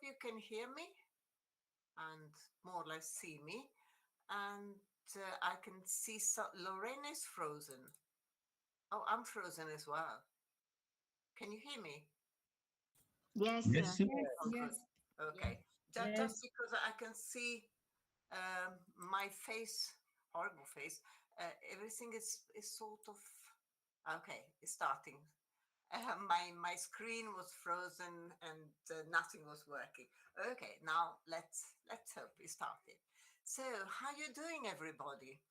you can hear me and more or less see me. And I can see Lorraine is frozen. Oh, I'm frozen as well. Can you hear me? Yes, Yes, sir. yes. Oh, good. Okay. Just, Yes. just because I can see my face, horrible face, everything is sort of okay. It's starting. My screen was frozen and nothing was working. Okay, now let's hope it started. So, how you doing, everybody?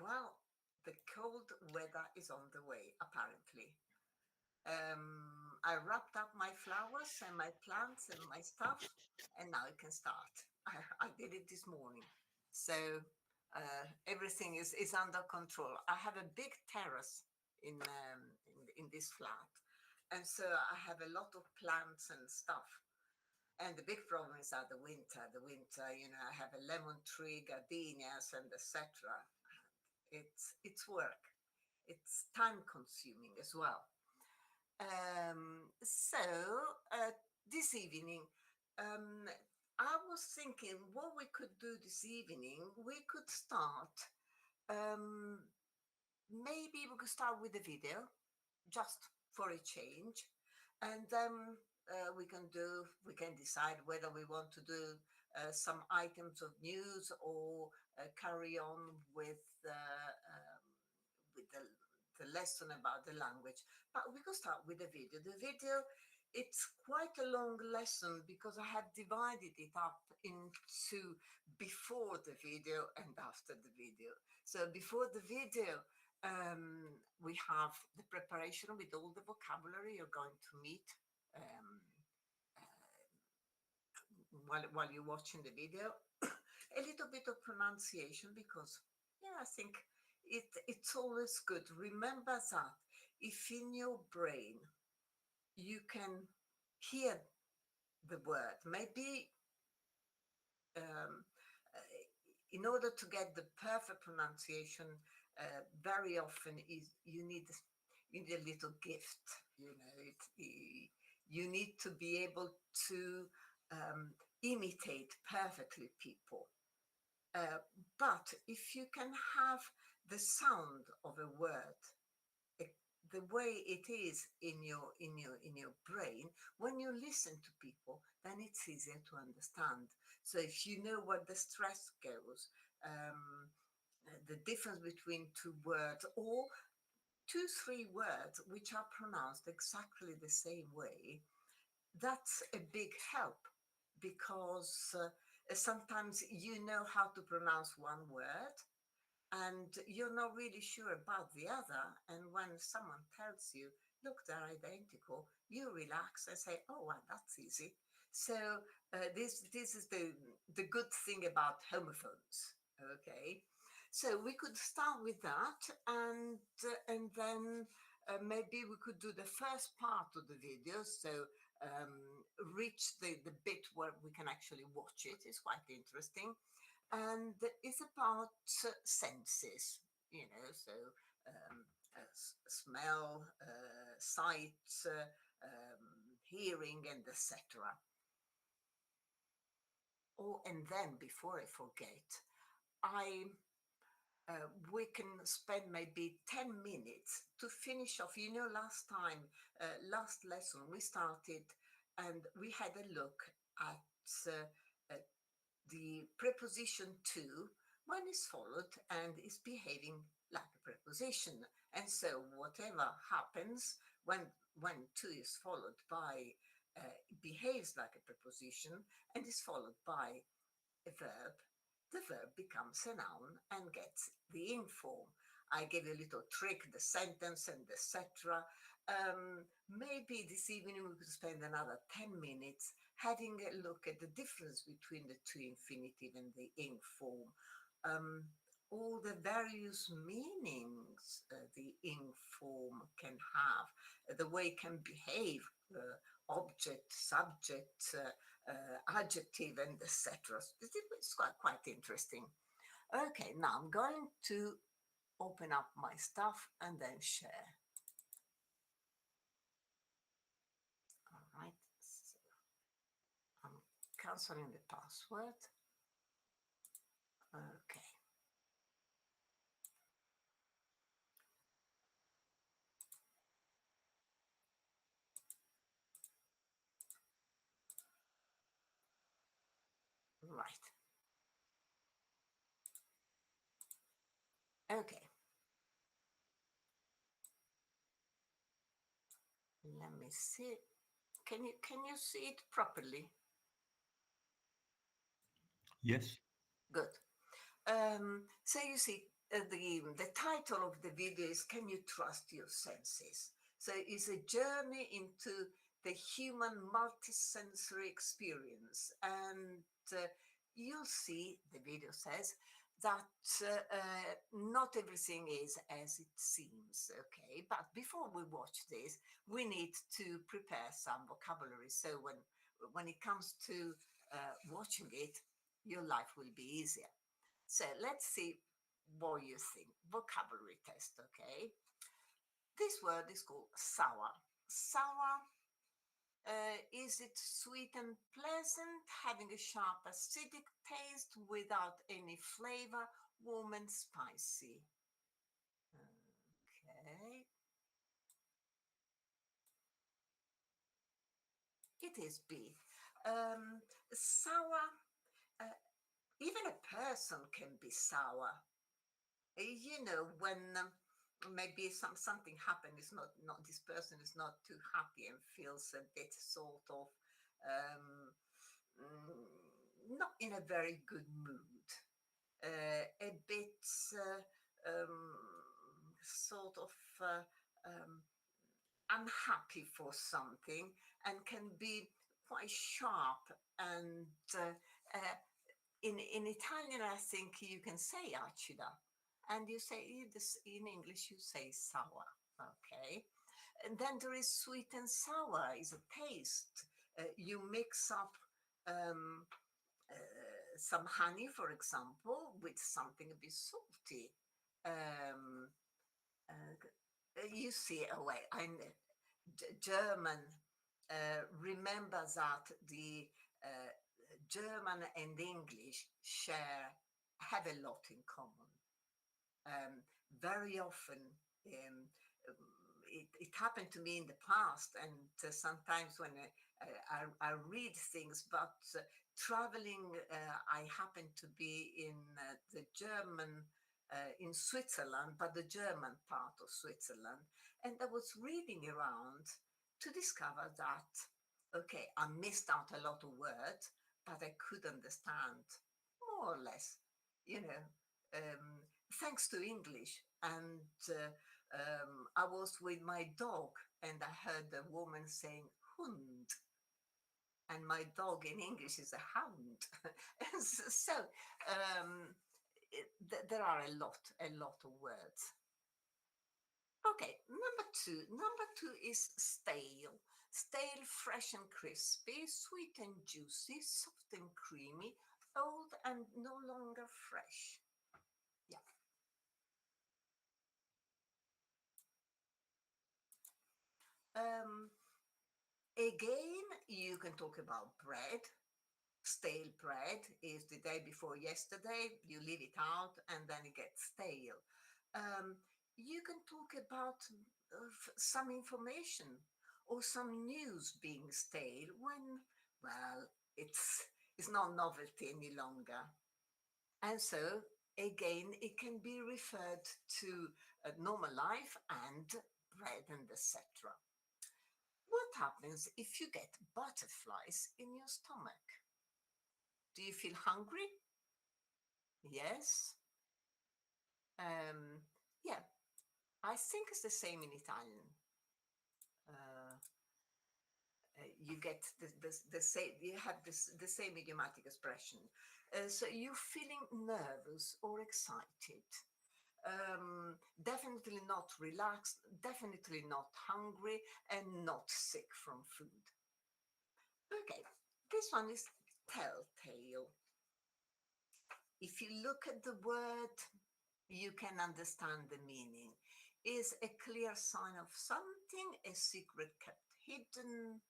Well, the cold weather is on the way, apparently. I wrapped up my flowers and my plants and my stuff, and now it can start. I did it this morning. So everything is under control. I have a big terrace in this flat, and so I have a lot of plants and stuff. And the big problem is the winter. The winter, I have a lemon tree, gardenias, and etc. It's work. It's time consuming as well. So this evening, I was thinking what we could do this evening. We could start. Um, Maybe we could start with a video, just for a change, and then we can decide whether we want to do some items of news or carry on with the lesson about the language. But we could start with the video. The video, it's quite a long lesson because I have divided it up into before the video and after the video. So before the video, we have the preparation with all the vocabulary you're going to meet um, while you're watching the video. A little bit of pronunciation because, yeah, I think it's always good. Remember that if in your brain you can hear the word, maybe um, uh, in order to get the perfect pronunciation, very often you need a little gift. You need to be able to imitate perfectly people. But if you can have the sound of a word the way it is in your brain, when you listen to people, then it's easier to understand. So if you know where the stress goes, the difference between two words or 2-3 words which are pronounced exactly the same way, that's a big help because sometimes you know how to pronounce one word and you're not really sure about the other. And when someone tells you, look, they're identical, you relax and say, oh, well, that's easy. So this is the good thing about homophones. Okay, so we could start with that, and then maybe we could do the first part of the video. So reach the bit where we can actually watch it. It's quite interesting. And it's about senses, so smell, sight, hearing, and etc. Oh, and then before I forget, we can spend maybe 10 minutes to finish off. Last lesson we started and we had a look at the preposition to when it's followed and is behaving like a preposition. And so whatever happens when to is followed by behaves like a preposition and is followed by a verb, the verb becomes a noun and gets the ing form. I gave you a little trick, the sentence and etc. Maybe this evening we could spend another 10 minutes having a look at the difference between the two infinitive and the ing form. All the various meanings the ing form can have, the way it can behave, object, subject, adjective, and etc. It's quite interesting. Okay, now I'm going to open up my stuff and then share. All right, so canceling the password. Okay. Right. Okay. Let me see. Can you see it properly? Yes. Good. So you see, the title of the video is "Can You Trust Your Senses?" So it's a journey into the human multisensory experience, and you'll see the video says that not everything is as it seems. Okay, but before we watch this, we need to prepare some vocabulary. So when it comes to watching it, your life will be easier. So let's see what you think. Vocabulary test, okay? This word is called sour. Sour, is it sweet and pleasant, having a sharp acidic taste without any flavor, warm and spicy? Okay, it is B. Sour, uh, even a person can be sour. You know, when maybe something happened, is not this person is not too happy and feels a bit sort of um, not in a very good mood, a bit sort of unhappy for something, and can be quite sharp and in Italian, I think you can say acida, and you say this in English. You say sour. Okay, and then there is sweet and sour is a taste. You mix up um, some honey, for example, with something a bit salty. Um, you see, oh wait, German. Remember that the uh, German and English have a lot in common. Very often, um, it happened to me in the past, and sometimes when I read things, but traveling, I happened to be in the German. In Switzerland, but the German part of Switzerland, and I was reading around to discover that, okay, I missed out a lot of words, but I could understand more or less, you know, thanks to English. And I was with my dog, and I heard the woman saying hund, and my dog in English is a hound. So there are a lot of words. Okay, number two. Number two is stale. Stale, fresh and crispy, sweet and juicy, soft and creamy, old and no longer fresh. Yeah. Um, Again, you can talk about bread. Stale bread is the day before yesterday. You leave it out and then it gets stale. Um, you can talk about some information or some news being stale when, well, it's not novelty any longer. And so, again, it can be referred to normal life and bread and etc. What happens if you get butterflies in your stomach? Do you feel hungry? Yes. Um, yeah, I think it's the same in Italian. Uh, you get the same, you have the same idiomatic expression. So you're feeling nervous or excited. Definitely not relaxed, definitely not hungry, and not sick from food. Okay, this one is telltale. If you look at the word, you can understand the meaning. Is a clear sign of something, a secret kept hidden,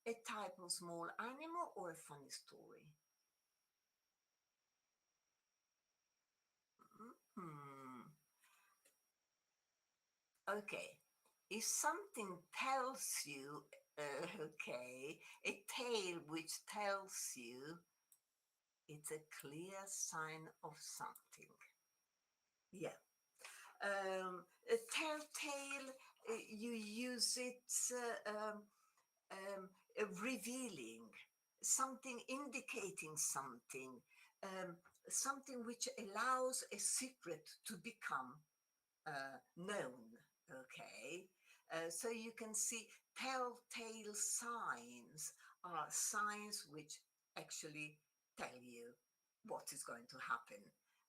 A type of small animal or a funny story? Hmm. Okay. If something tells you, okay, a tale which tells you, it's a clear sign of something. Yeah. A telltale, you use it revealing, something indicating something, um, something which allows a secret to become known. Okay, so you can see telltale signs are signs which actually tell you what is going to happen,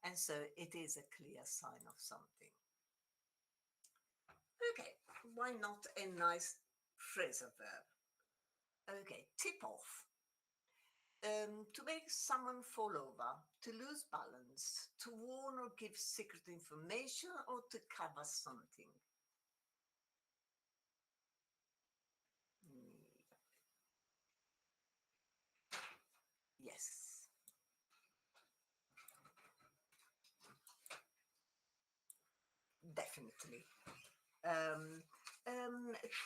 and so it is a clear sign of something. Okay, why not a nice phrasal verb? Okay, tip off. To make someone fall over, to lose balance, to warn or give secret information, or to cover something. Mm, yes, definitely. Um,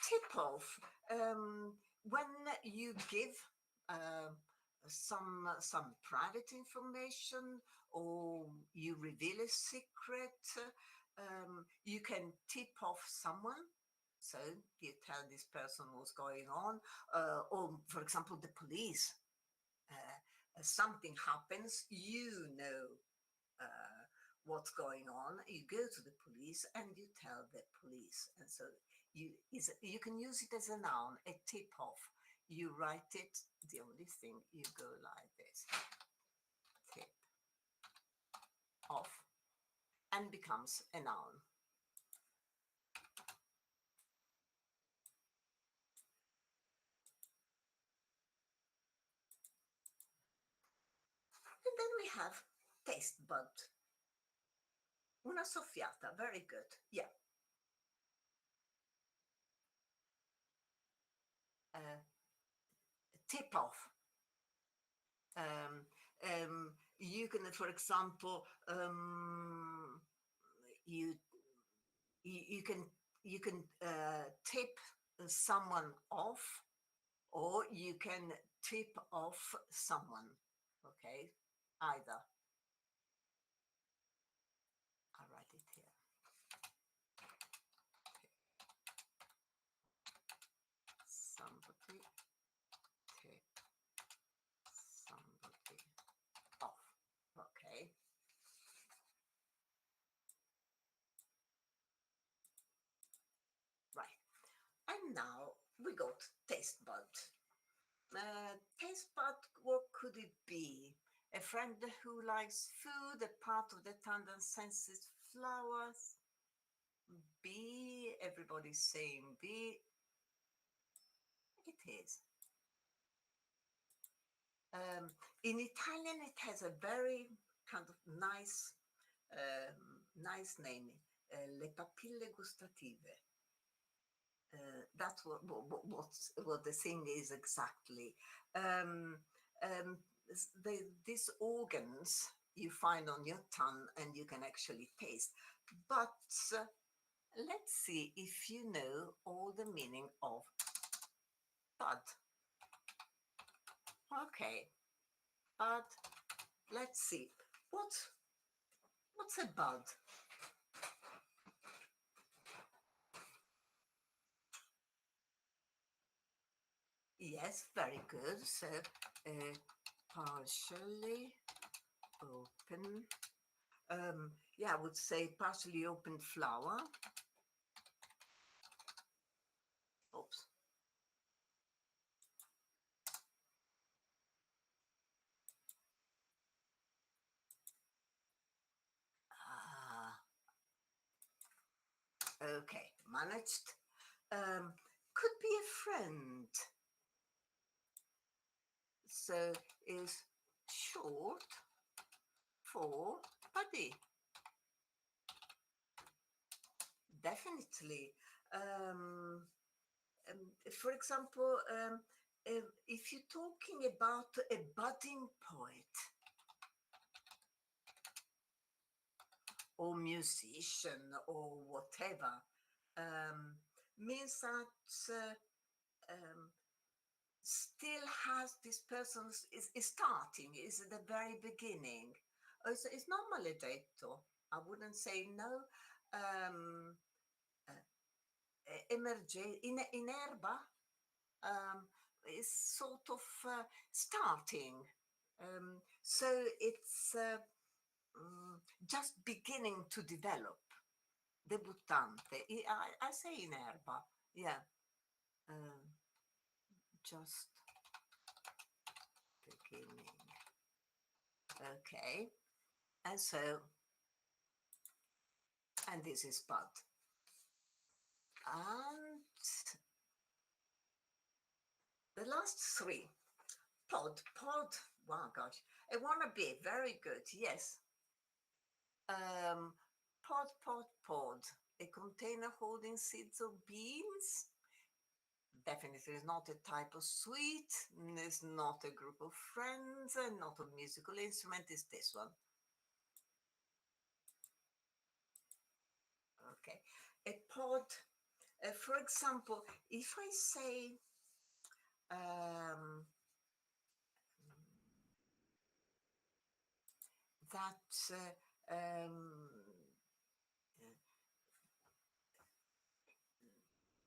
Tip off, when you give um some private information or you reveal a secret, you can tip off someone. So you tell this person what's going on, or for example, the police. Something happens, you know uh, what's going on. You go to the police and you tell the police, and so you can use it as a noun, a tip off. You write it. The only thing you go like this, tip off, and becomes a noun. And then we have taste bud. Una soffiata. Very good. Yeah. Uh, Tip off. Um, you can, for example, you you can tip someone off, or you can tip off someone. Okay, either. I'll write it here. Somebody tip somebody off. Okay. Right. And now we got taste bud. Taste bud, what could it be? A friend who likes food, a part of the tongue that senses flowers. B, everybody's saying B. It is. Um, in Italian, it has a very kind of nice name, le papille gustative. That's what the thing is exactly. Um, these organs you find on your tongue and you can actually taste. But let's see if you know all the meaning of bud. Okay, bud. Let's see. What's a bud? Yes, very good. So, partially open. Yeah, I would say partially open flower. Oops. Ah, okay, managed. Could be a friend. So is short for buddy. Definitely. For example, if you're talking about a budding poet or musician or whatever, means that um, still has this person is starting, is at the very beginning. It's not maledetto. I wouldn't say no. Um, in erba is sort of starting. So it's just beginning to develop. Debuttante. I say in erba. Yeah. Um, just beginning. Okay. And so, and this is bud. And the last three. Pod. Wow, gosh. I want to be very good. Yes. Um, pod. A container holding seeds of beans. Definitely is not a type of sweet. It's not a group of friends. And not a musical instrument. It's this one. Okay. A pod. For example, if I say that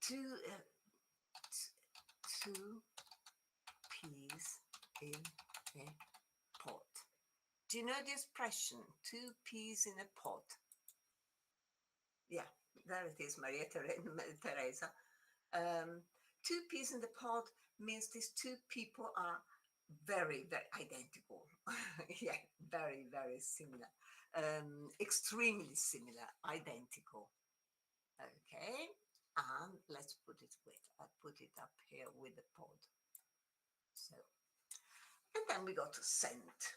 two two peas in a pot. Do you know the expression two peas in a pot? Yeah, there it is, Maria Teresa. Two peas in the pot means these two people are very, very identical. Yeah, very, very similar. Extremely similar, identical. Okay, and let's put it with, I put it up here with the pod. So, and then we got scent.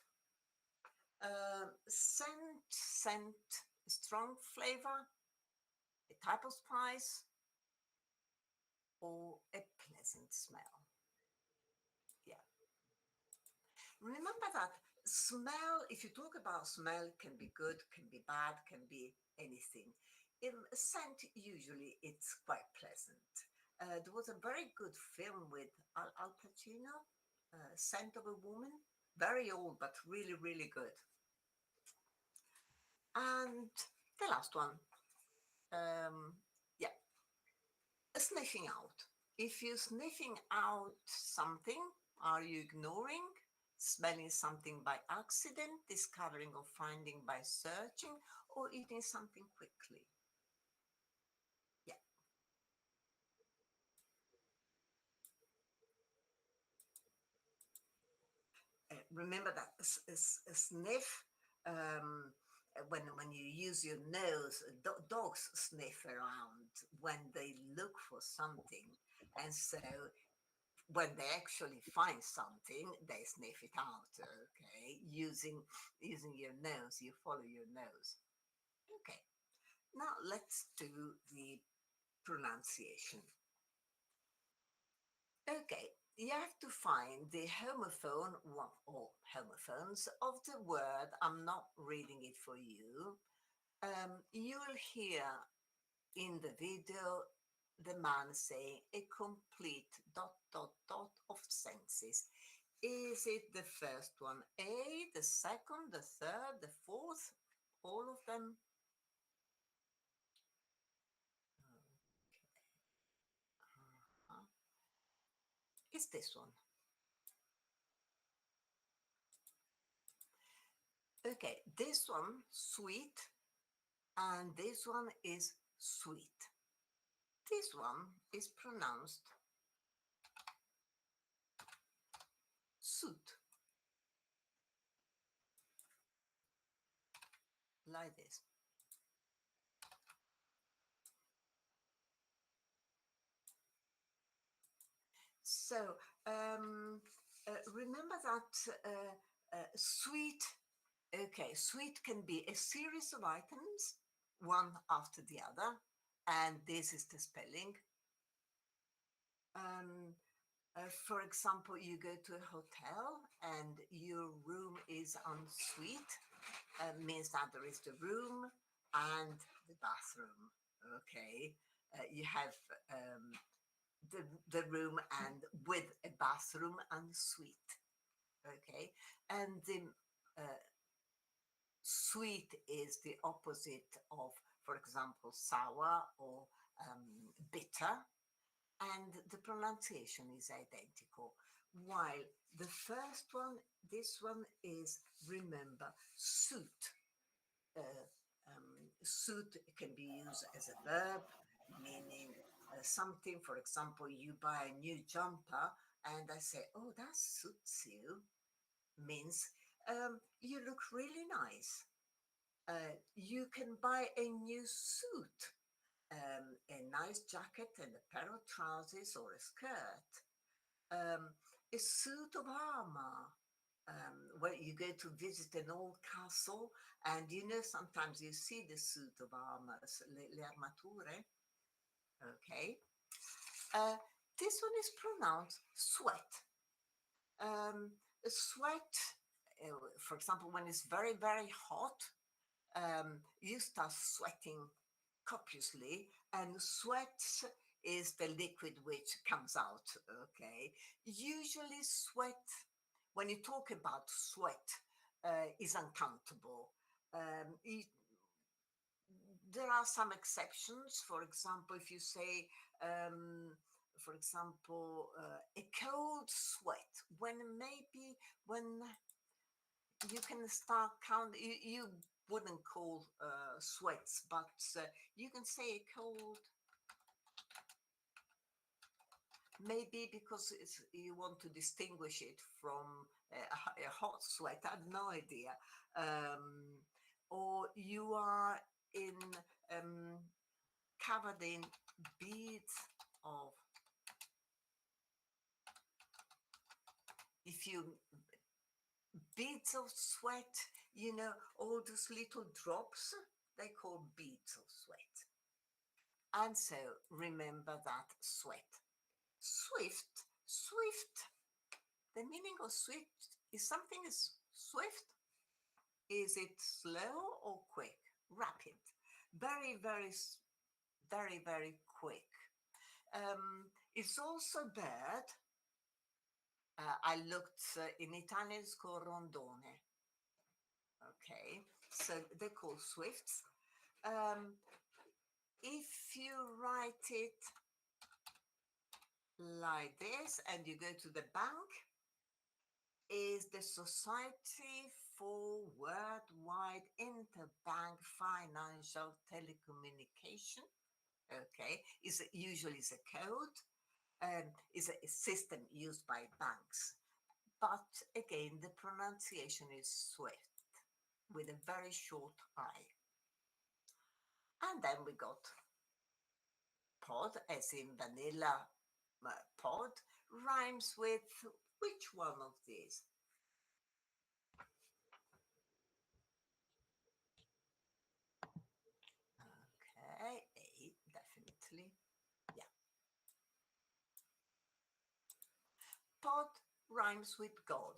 Scent, strong flavor, a type of spice, or a pleasant smell. Yeah. Remember that smell, if you talk about smell, can be good, can be bad, can be anything. In scent, usually it's quite pleasant. There was a very good film with Al Pacino, Scent of a Woman. Very old, but really, really good. And the last one, yeah, sniffing out. If you're sniffing out something, are you ignoring? Smelling something by accident, discovering or finding by searching, or eating something quickly? Yeah. Remember that a sniff, when you use your nose, dogs sniff around when they look for something. And so when they actually find something, they sniff it out, okay? Using your nose, you follow your nose. Okay, now let's do the pronunciation. Okay, you have to find the homophone or homophones of the word. I'm not reading it for you. You'll hear in the video the man saying a complete of senses. Is it the first one A, the second, the third, the fourth, all of them? Uh-huh. It's this one. Okay, this one, sweet, and this one is sweet. This one is pronounced suit, like this. So remember that sweet, okay, sweet can be a series of items, one after the other, and this is the spelling. Um, For example, you go to a hotel and your room is en suite, means that there is the room and the bathroom. Okay, you have um, the room and with a bathroom and suite. Okay, and the uh, sweet is the opposite of, for example, sour or bitter, and the pronunciation is identical. While the first one, this one is, remember, suit. Suit can be used as a verb, meaning something. For example, you buy a new jumper, and I say, "Oh, that suits you," means you look really nice. You can buy a new suit, a nice jacket and a pair of trousers or a skirt, a suit of armor. Where you go to visit an old castle, and sometimes you see the suit of armor, le armature. Okay, uh, this one is pronounced sweat. Sweat, for example, when it's very, very hot, you start sweating copiously, and sweat is the liquid which comes out. Okay, usually sweat, when you talk about sweat, is uncountable. There are some exceptions. For example, if you say, um, for example, a cold sweat, when maybe when you can start count, you wouldn't call sweats, but you can say a cold, maybe because you want to distinguish it from a hot sweat. I have no idea. Or you are in um, covered in beads of, if you, beads of sweat, all those little drops, they call beads of sweat. And so remember that sweat. Swift, swift. The meaning of swift is something is swift. Is it slow or quick? Rapid. Very, very, very, very quick. It's also bird. I looked in Italian, it's called rondone. Okay, so they're called swifts. Um, if you write it like this and you go to the bank, is the Society for Worldwide Interbank Financial Telecommunication. Okay, is usually is a code, is a system used by banks. But again, the pronunciation is Swift with a very short I. And then we got pod, as in vanilla pod, rhymes with which one of these? Okay, A, definitely. Yeah. Pod rhymes with God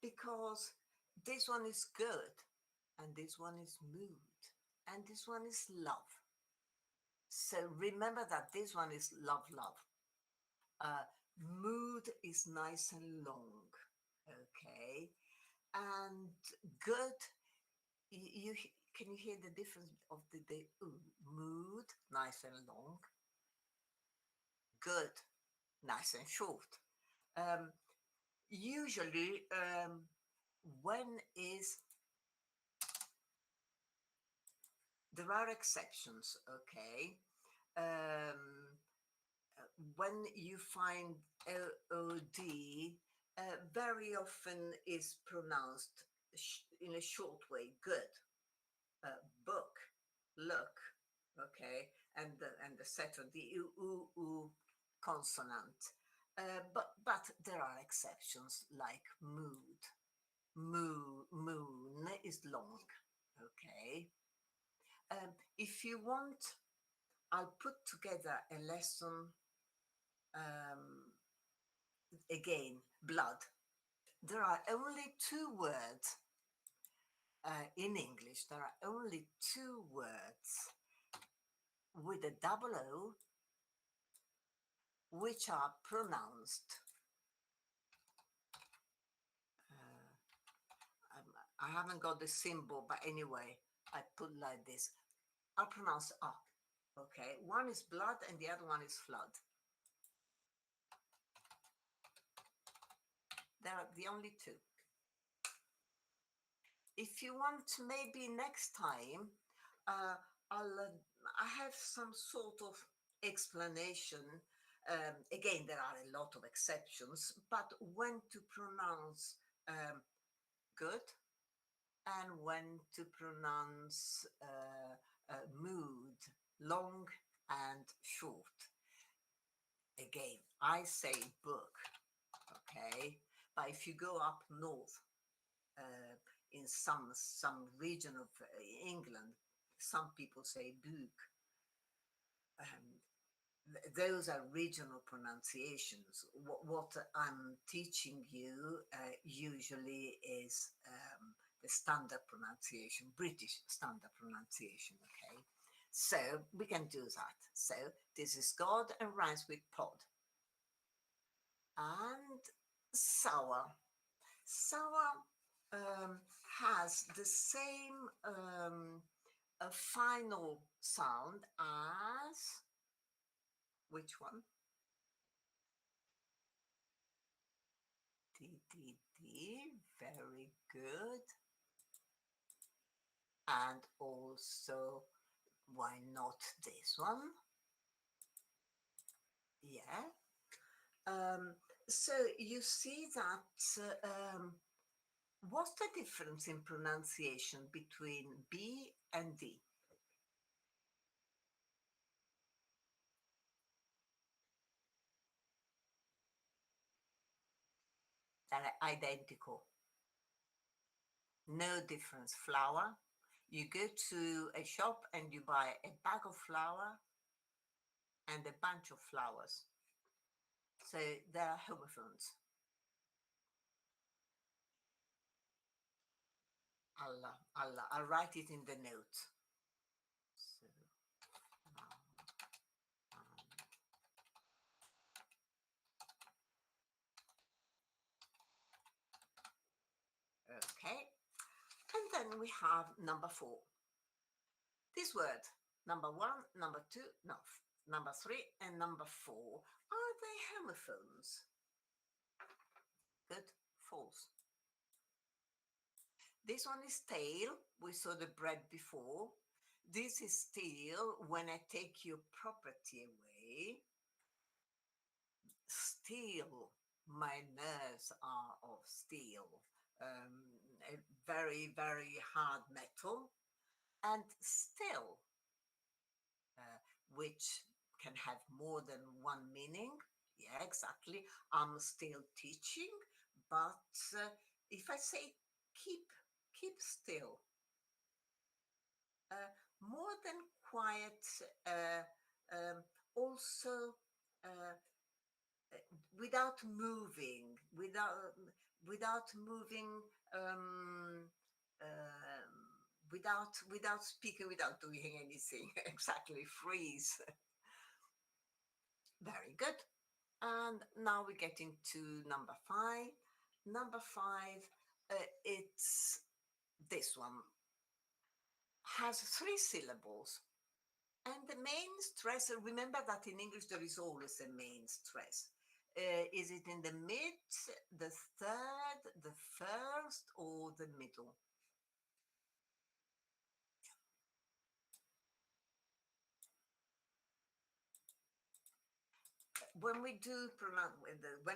because this one is good, and this one is mood, and this one is love. So remember that this one is love, love. Uh, Mood is nice and long. Okay. And good, you can you hear the difference of the mood, nice and long, good, nice and short. Um, Usually, when is, there are exceptions, okay. Um, when you find LOD, very often is pronounced in a short way, good, book, look, okay, and the set of the consonant. But there are exceptions like mood. Moon is long, okay. If you want, I'll put together a lesson, um, again, blood. There are only two words in English. There are only two words with a double O which are pronounced. I haven't got the symbol, but anyway, I put like this. I'll pronounce R. Okay, one is blood and the other one is flood. There are the only two. If you want, maybe next time, I have some sort of explanation. Again, there are a lot of exceptions, but when to pronounce good and when to pronounce mood, long and short. Again, I say book, okay? But if you go up north, in some region of England, some people say book. Those are regional pronunciations. What I'm teaching you usually is the standard pronunciation, British standard pronunciation, okay? So we can do that. So this is God and rhymes with pod. And sour. Sour has the same final sound as which one? D, D, D, very good. And also, why not this one? Yeah. So you see that what's the difference in pronunciation between B and D? They're identical. No difference. Flour. You go to a shop and you buy a bag of flour and a bunch of flowers. So they're homophones. I'll write it in the note. So, okay. And then we have number 4. This word, number 1, number 2, no, number 3 and number 4, are they homophones? Good, false. This one is tail. We saw the bread before. This is steal. When I take your property away, steel. My nerves are of steel. A very, very hard metal. And still, which can have more than one meaning. Yeah, exactly. I'm still teaching, but if I say keep still, more than quiet, also uh, without moving, without moving, um, um, without speaking, without doing anything. Exactly, freeze. Very good. And now we get into number 5. Number 5, it's this one. Has 3 syllables. And the main stress, remember that in English there is always a main stress. Is it in the mid, the third, the first, or the middle? When we do pronounce,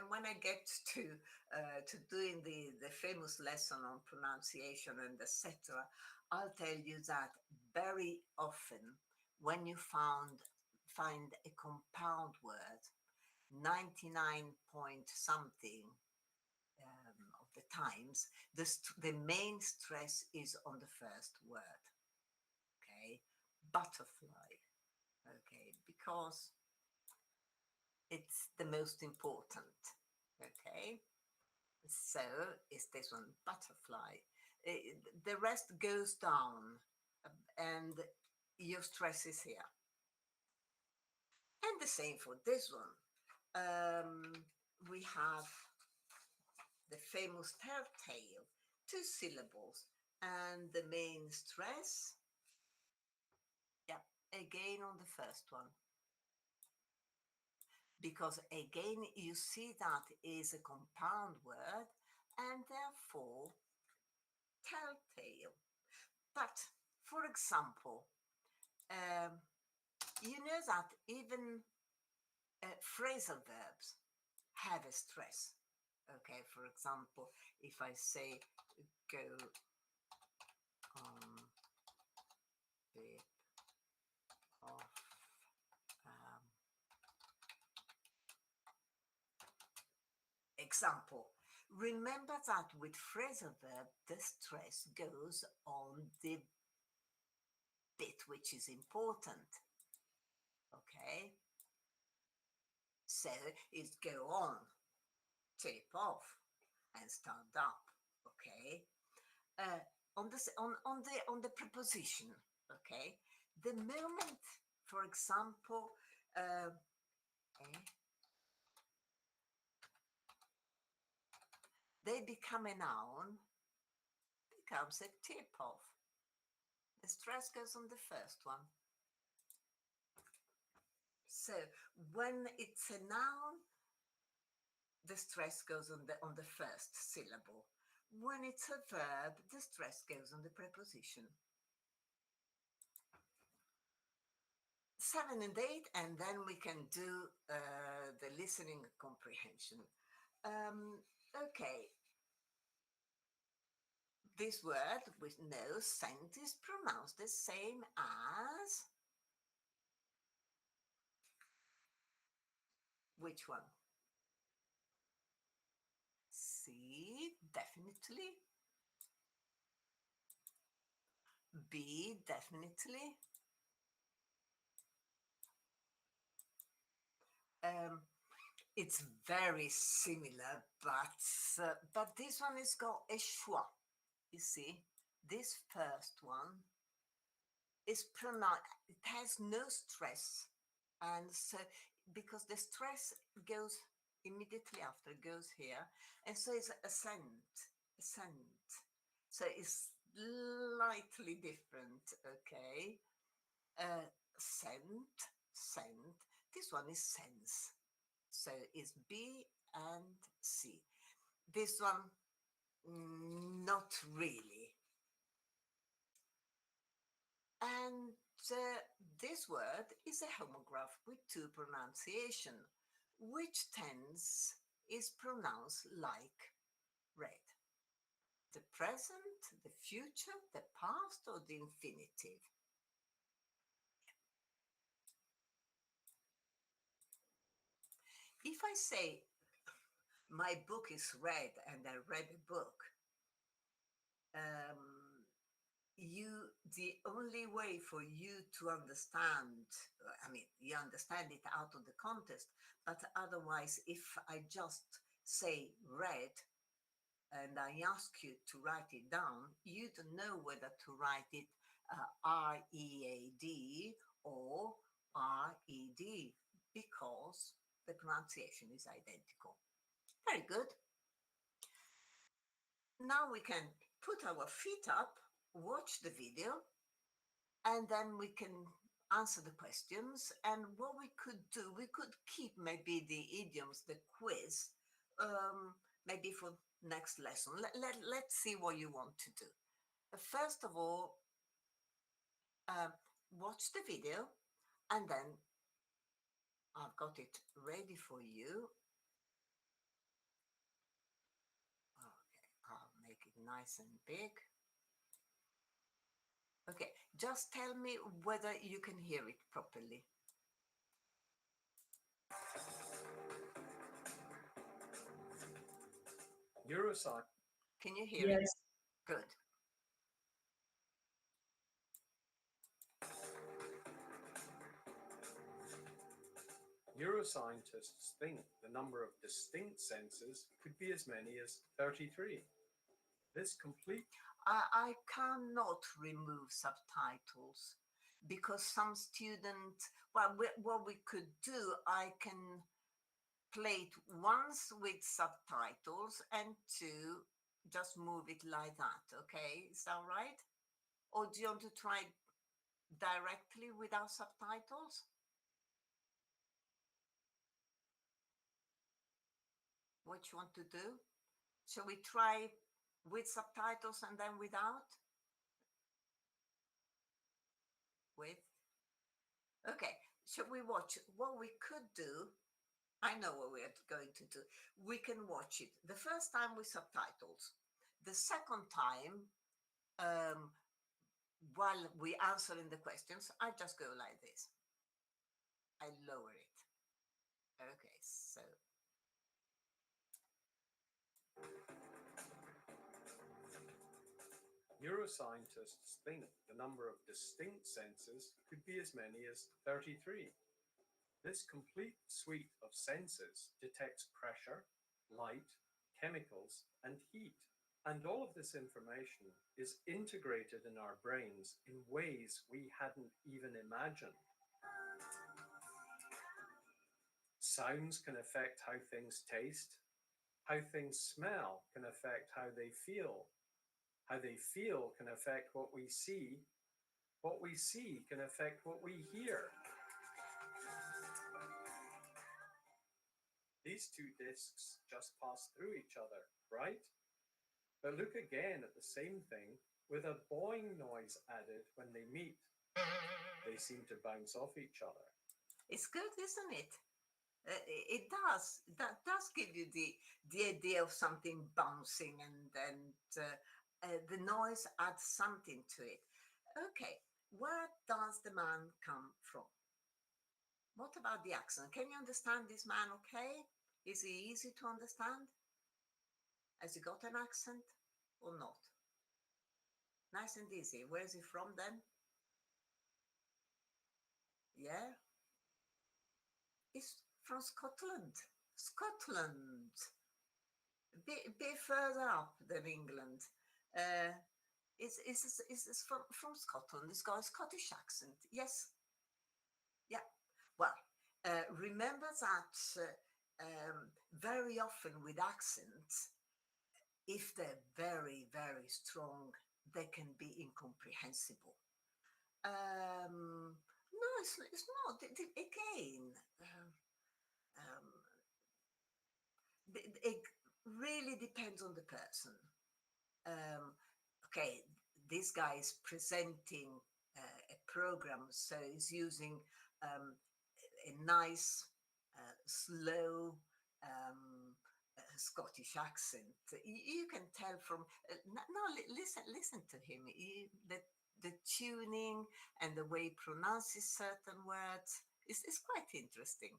when I get to doing the famous lesson on pronunciation and etc., I'll tell you that very often when you find a compound word, 99 point something of the times, the main stress is on the first word. Okay, butterfly. Okay, because it's the most important. Okay, so is this one butterfly. The rest goes down, and your stress is here. And the same for this one. We have the famous telltale, 2 syllables, and the main stress, yeah, again on the first one. Because again, you see that is a compound word and therefore telltale. But for example, um, you know that even phrasal verbs have a stress. Okay, for example, if I say go on bit of example, remember that with phrasal verb, the stress goes on the bit which is important. Okay, so it's go on, tip off, and stand up. Okay, on this on the preposition. Okay, the moment, for example, they become a noun, becomes a tip off. The stress goes on the first one. So when it's a noun, the stress goes on the first syllable. When it's a verb, the stress goes on the preposition. 7 and 8, and then we can do the listening comprehension. Okay, this word with no scent is pronounced the same as which one? C, definitely. B, definitely. It's very similar, but this one is got a schwa. You see, this first one is pronounced. It has no stress, and so because the stress goes immediately after, goes here, and so it's a scent. So it's slightly different. Okay, scent, scent. This one is sense. So it's B and C. This one, not really. And this word is a homograph with 2 pronunciation. Which tense is pronounced like red? The present, the future, the past, or the infinitive? If I say my book is red and I read a book, the only way for you to understand, I mean, you understand it out of the context, but otherwise, if I just say red and I ask you to write it down, you don't know whether to write it R-E-A-D or R-E-D, because the pronunciation is identical. Very good. Now we can put our feet up, watch the video, and then we can answer the questions. And what we could do, we could keep maybe the idioms, the quiz, maybe for next lesson. Let's see what you want to do. First of all, watch the video, and then I've got it ready for you. Okay, I'll make it nice and big. Okay, just tell me whether you can hear it properly. Eurosock. Can you hear it? Yes. Good. Neuroscientists think the number of distinct senses could be as many as 33. This complete I cannot remove subtitles because some student, well, what we could do, I can play it once with subtitles and two, just move it like that. Okay, is that right? Or do you want to try directly without subtitles? What you want to do? Shall we try with subtitles and then without? With? Okay, shall we watch? What we could do, I know what we're going to do. We can watch it the first time with subtitles. The second time, um, while we answering the questions, I just go like this. I lower it. Okay, so Neuroscientists think the number of distinct senses could be as many as 33. This complete suite of senses detects pressure, light, chemicals, and heat. And all of this information is integrated in our brains in ways we hadn't even imagined. Sounds can affect how things taste. How things smell can affect how they feel. How they feel can affect what we see. What we see can affect what we hear. These two discs just pass through each other, right? But look again at the same thing with a boing noise added when they meet. They seem to bounce off each other. it's good, isn't it? It does. That does give you the idea of something bouncing, and the noise adds something to it. Okay, where does the man come from? What about the accent? Can you understand this man okay? Is he easy to understand? Has he got an accent or not? Nice and easy. Where is he from then? Yeah, he's from Scotland. Scotland. Bit further up than England. Uh, is from Scotland. It's got a Scottish accent. Yes. Yeah. Well, remember that very often with accents, if they're very, very strong, they can be incomprehensible. No, it's not. Again, um, it really depends on the person. Okay, this guy is presenting a program, so he's using a nice, slow Scottish accent. You can tell from listen to him. The tuning and the way he pronounces certain words is quite interesting.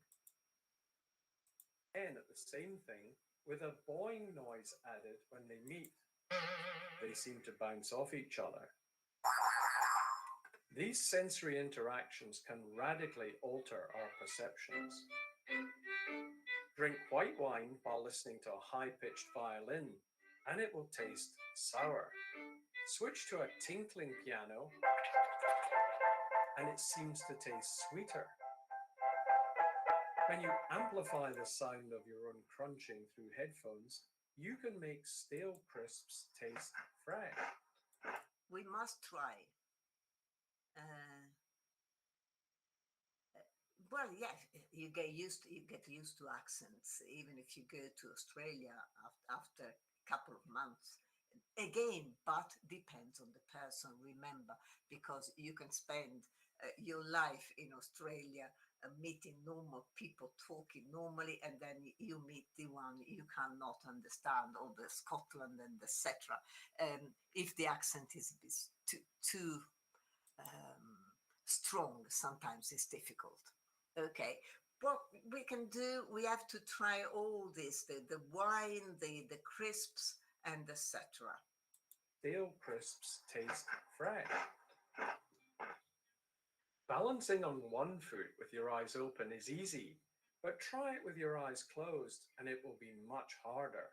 And at the same thing with a boing noise added when they meet. They seem to bounce off each other. These sensory interactions can radically alter our perceptions. Drink white wine while listening to a high-pitched violin, and it will taste sour. Switch to a tinkling piano, and it seems to taste sweeter. When you amplify the sound of your own crunching through headphones, you can make stale crisps taste fresh. We must try. Uh, well, yeah, you get used to accents, even if you go to Australia after a couple of months. Again, but depends on the person. Remember, because you can spend your life in Australia meeting normal people talking normally, and then you meet the one you cannot understand, or the Scotland and etc. If the accent is too strong, sometimes it's difficult. Okay, what we can do, we have to try all this, the wine, the crisps, and etc. Stale crisps taste fresh. Balancing on one foot with your eyes open is easy, But try it with your eyes closed and it will be much harder.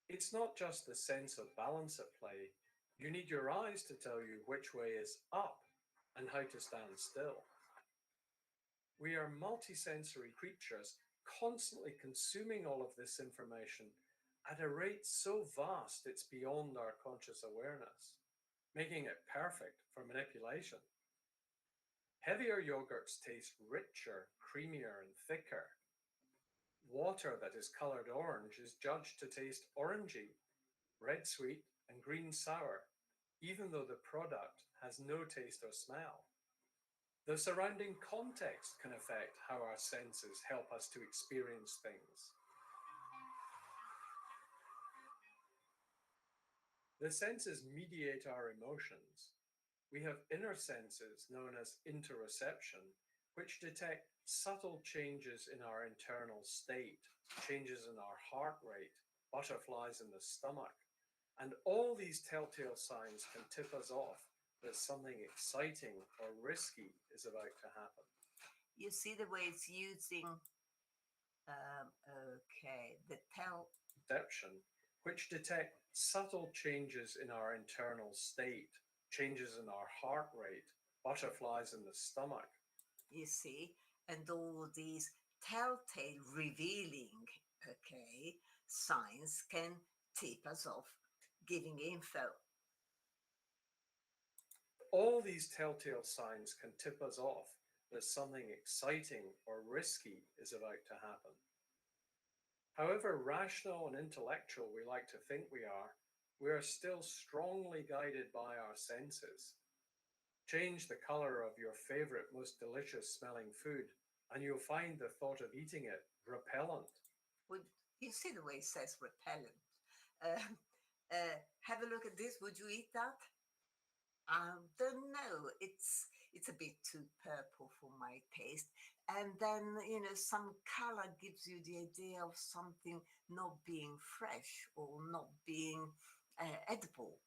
It's not just the sense of balance at play. You need your eyes to tell you which way is up and how to stand still. We are multisensory creatures, constantly consuming all of this information at a rate so vast it's beyond our conscious awareness, making it perfect for manipulation. Heavier yogurts taste richer, creamier, and thicker. Water that is colored orange is judged to taste orangey, red sweet, and green sour, even though the product has no taste or smell. The surrounding context can affect how our senses help us to experience things. The senses mediate our emotions. We have inner senses known as interoception, which detect subtle changes in our internal state, changes in our heart rate, butterflies in the stomach. And all these telltale signs can tip us off that something exciting or risky is about to happen. You see the way it's using, the Perception, which detect subtle changes in our internal state, changes in our heart rate, butterflies in the stomach. you see, and all these telltale revealing, signs can tip us off, giving info. All these telltale signs can tip us off that something exciting or risky is about to happen. However rational and intellectual we like to think we are still strongly guided by our senses. Change the color of your favorite, most delicious smelling food, and you'll find the thought of eating it repellent. Would you see the way it says repellent? Have a look at this. Would you eat that? I don't know. It's a bit too purple for my taste. And then some color gives you the idea of something not being fresh or not being edible.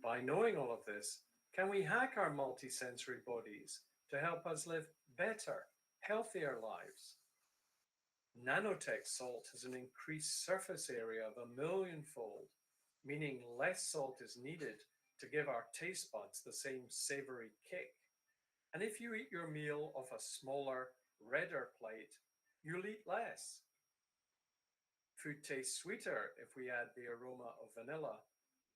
By knowing all of this, can we hack our multisensory bodies to help us live better, healthier lives? Nanotech salt has an increased surface area of 1,000,000-fold, meaning less salt is needed to give our taste buds the same savory kick. And if you eat your meal off a smaller, redder plate, you'll eat less. Food tastes sweeter if we add the aroma of vanilla,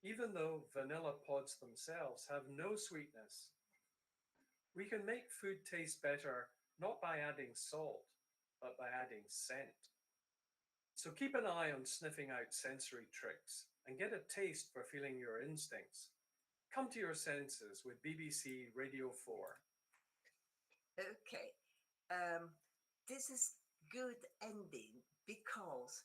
even though vanilla pods themselves have no sweetness. We can make food taste better not by adding salt, but by adding scent. So keep an eye on sniffing out sensory tricks and get a taste for feeling your instincts. Come to your senses with BBC Radio 4. Okay, this is good ending because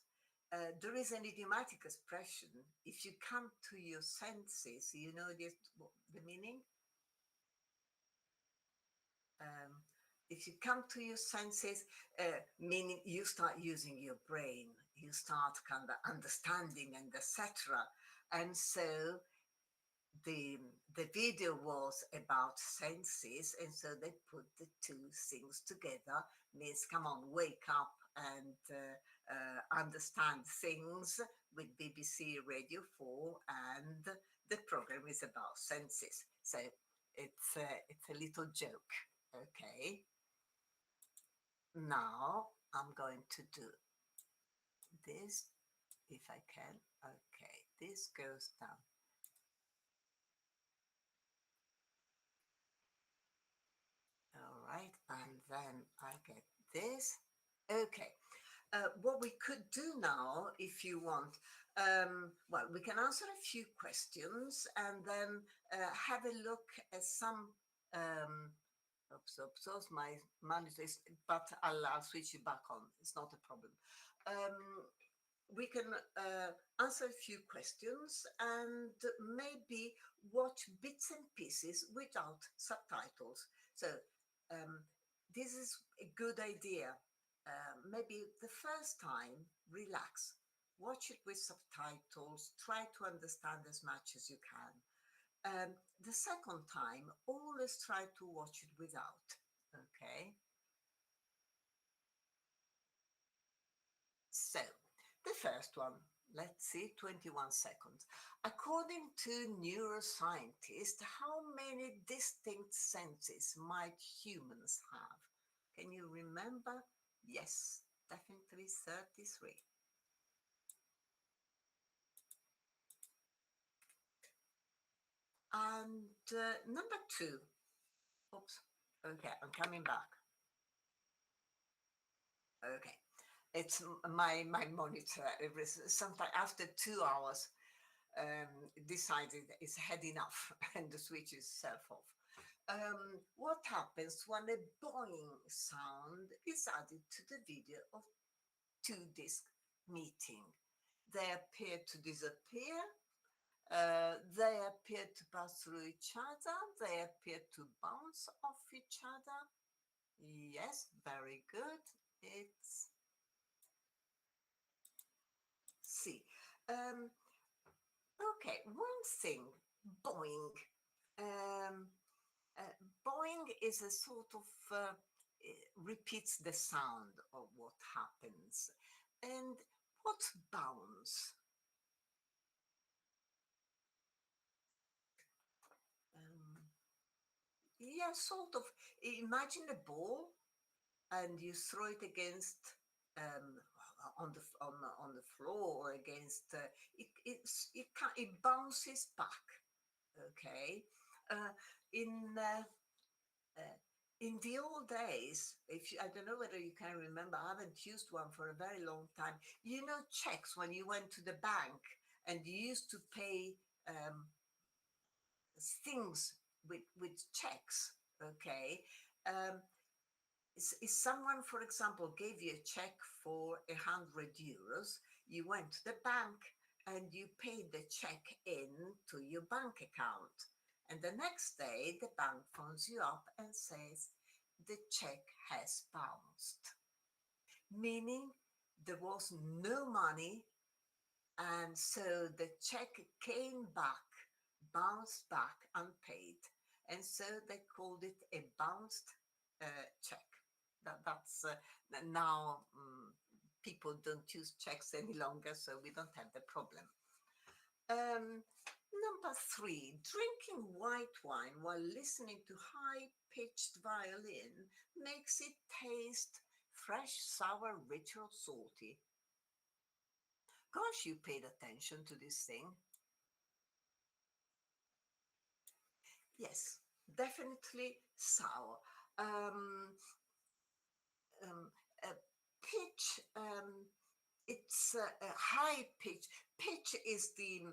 there is an idiomatic expression. If you come to your senses, you know the meaning? If you come to your senses, meaning you start using your brain, you start kind of understanding and etc. And so the video was about senses, and so they put the two things together. Means come on, wake up and understand things with BBC Radio 4, and the program is about senses. So it's a little joke. Okay. Now I'm going to do this if I can. Okay, this goes down. All right, and then I get this. Okay, what we could do now, if you want, well, we can answer a few questions and then have a look at some. Oops, my monitor is, but I'll switch it back on. It's not a problem. We can answer a few questions and maybe watch bits and pieces without subtitles. So this is a good idea. Maybe the first time, relax, watch it with subtitles, try to understand as much as you can. The second time, always try to watch it without, okay? So, the first one, let's see, 21 seconds. According to neuroscientists, how many distinct senses might humans have? Can you remember? Yes, definitely 33. And number 2. Oops. Okay, I'm coming back. Okay. It's my monitor. Sometimes after 2 hours, decided it's had enough and the switch is self off. What happens when a boing sound is added to the video of two-disc meeting? They appear to disappear. They appear to pass through each other. They appear to bounce off each other. Yes, very good. It's C. Okay, one thing, boing. Um, boing is a sort of repeats the sound of what happens. And what's bounce? Yeah, sort of. Imagine a ball and you throw it against um, on the floor or against it bounces back. Okay, uh, in uh, uh, in the old days, if you, I don't know whether you can remember, I haven't used one for a very long time. You know, checks when you went to the bank and you used to pay things with checks. Okay. Um, if someone, for example, gave you a check for €100, you went to the bank and you paid the check in to your bank account. And the next day, the bank phones you up and says, the check has bounced, meaning there was no money. And so the check came back, bounced back unpaid. And so they called it a bounced check. That's now people don't use checks any longer, so we don't have the problem. Number 3, drinking white wine while listening to high-pitched violin makes it taste fresh, sour, rich, or salty. Gosh, you paid attention to this thing. Yes, definitely sour. Um, um, Pitch, it's a high pitch. Pitch is the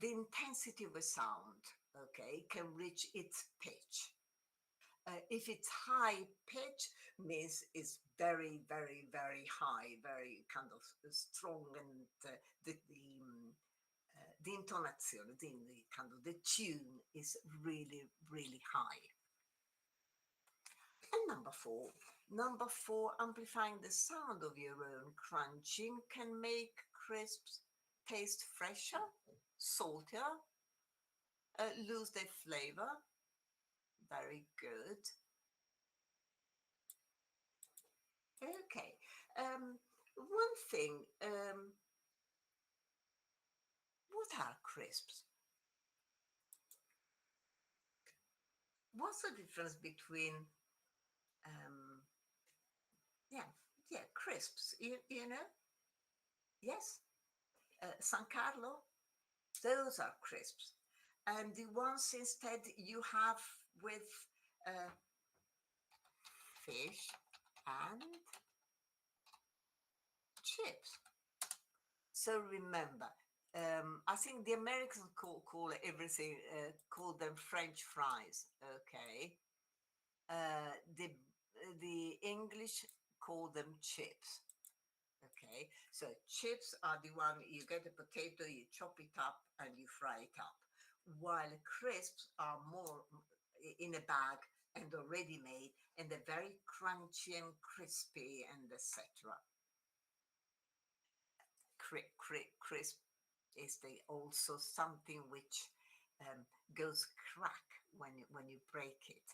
intensity of a sound. Okay, it can reach its pitch. If it's high pitch, means it's very, very, very high, very kind of strong, and the intonation, the kind of the tune is really, really high. And number four, amplifying the sound of your own crunching can make crisps taste fresher, saltier, lose their flavor. Very good. Okay. One thing, what are crisps? What's the difference between, um, yeah, crisps, you know? Yes, San Carlo, those are crisps. And the ones instead you have with uh, fish and chips. So remember, I think the Americans call everything, call them French fries. Okay, the English call them chips. Okay, so chips are the one you get a potato, you chop it up, and you fry it up, while crisps are more in a bag and already made, and they're very crunchy and crispy and etc. Crisp is also something which goes crack when you break it.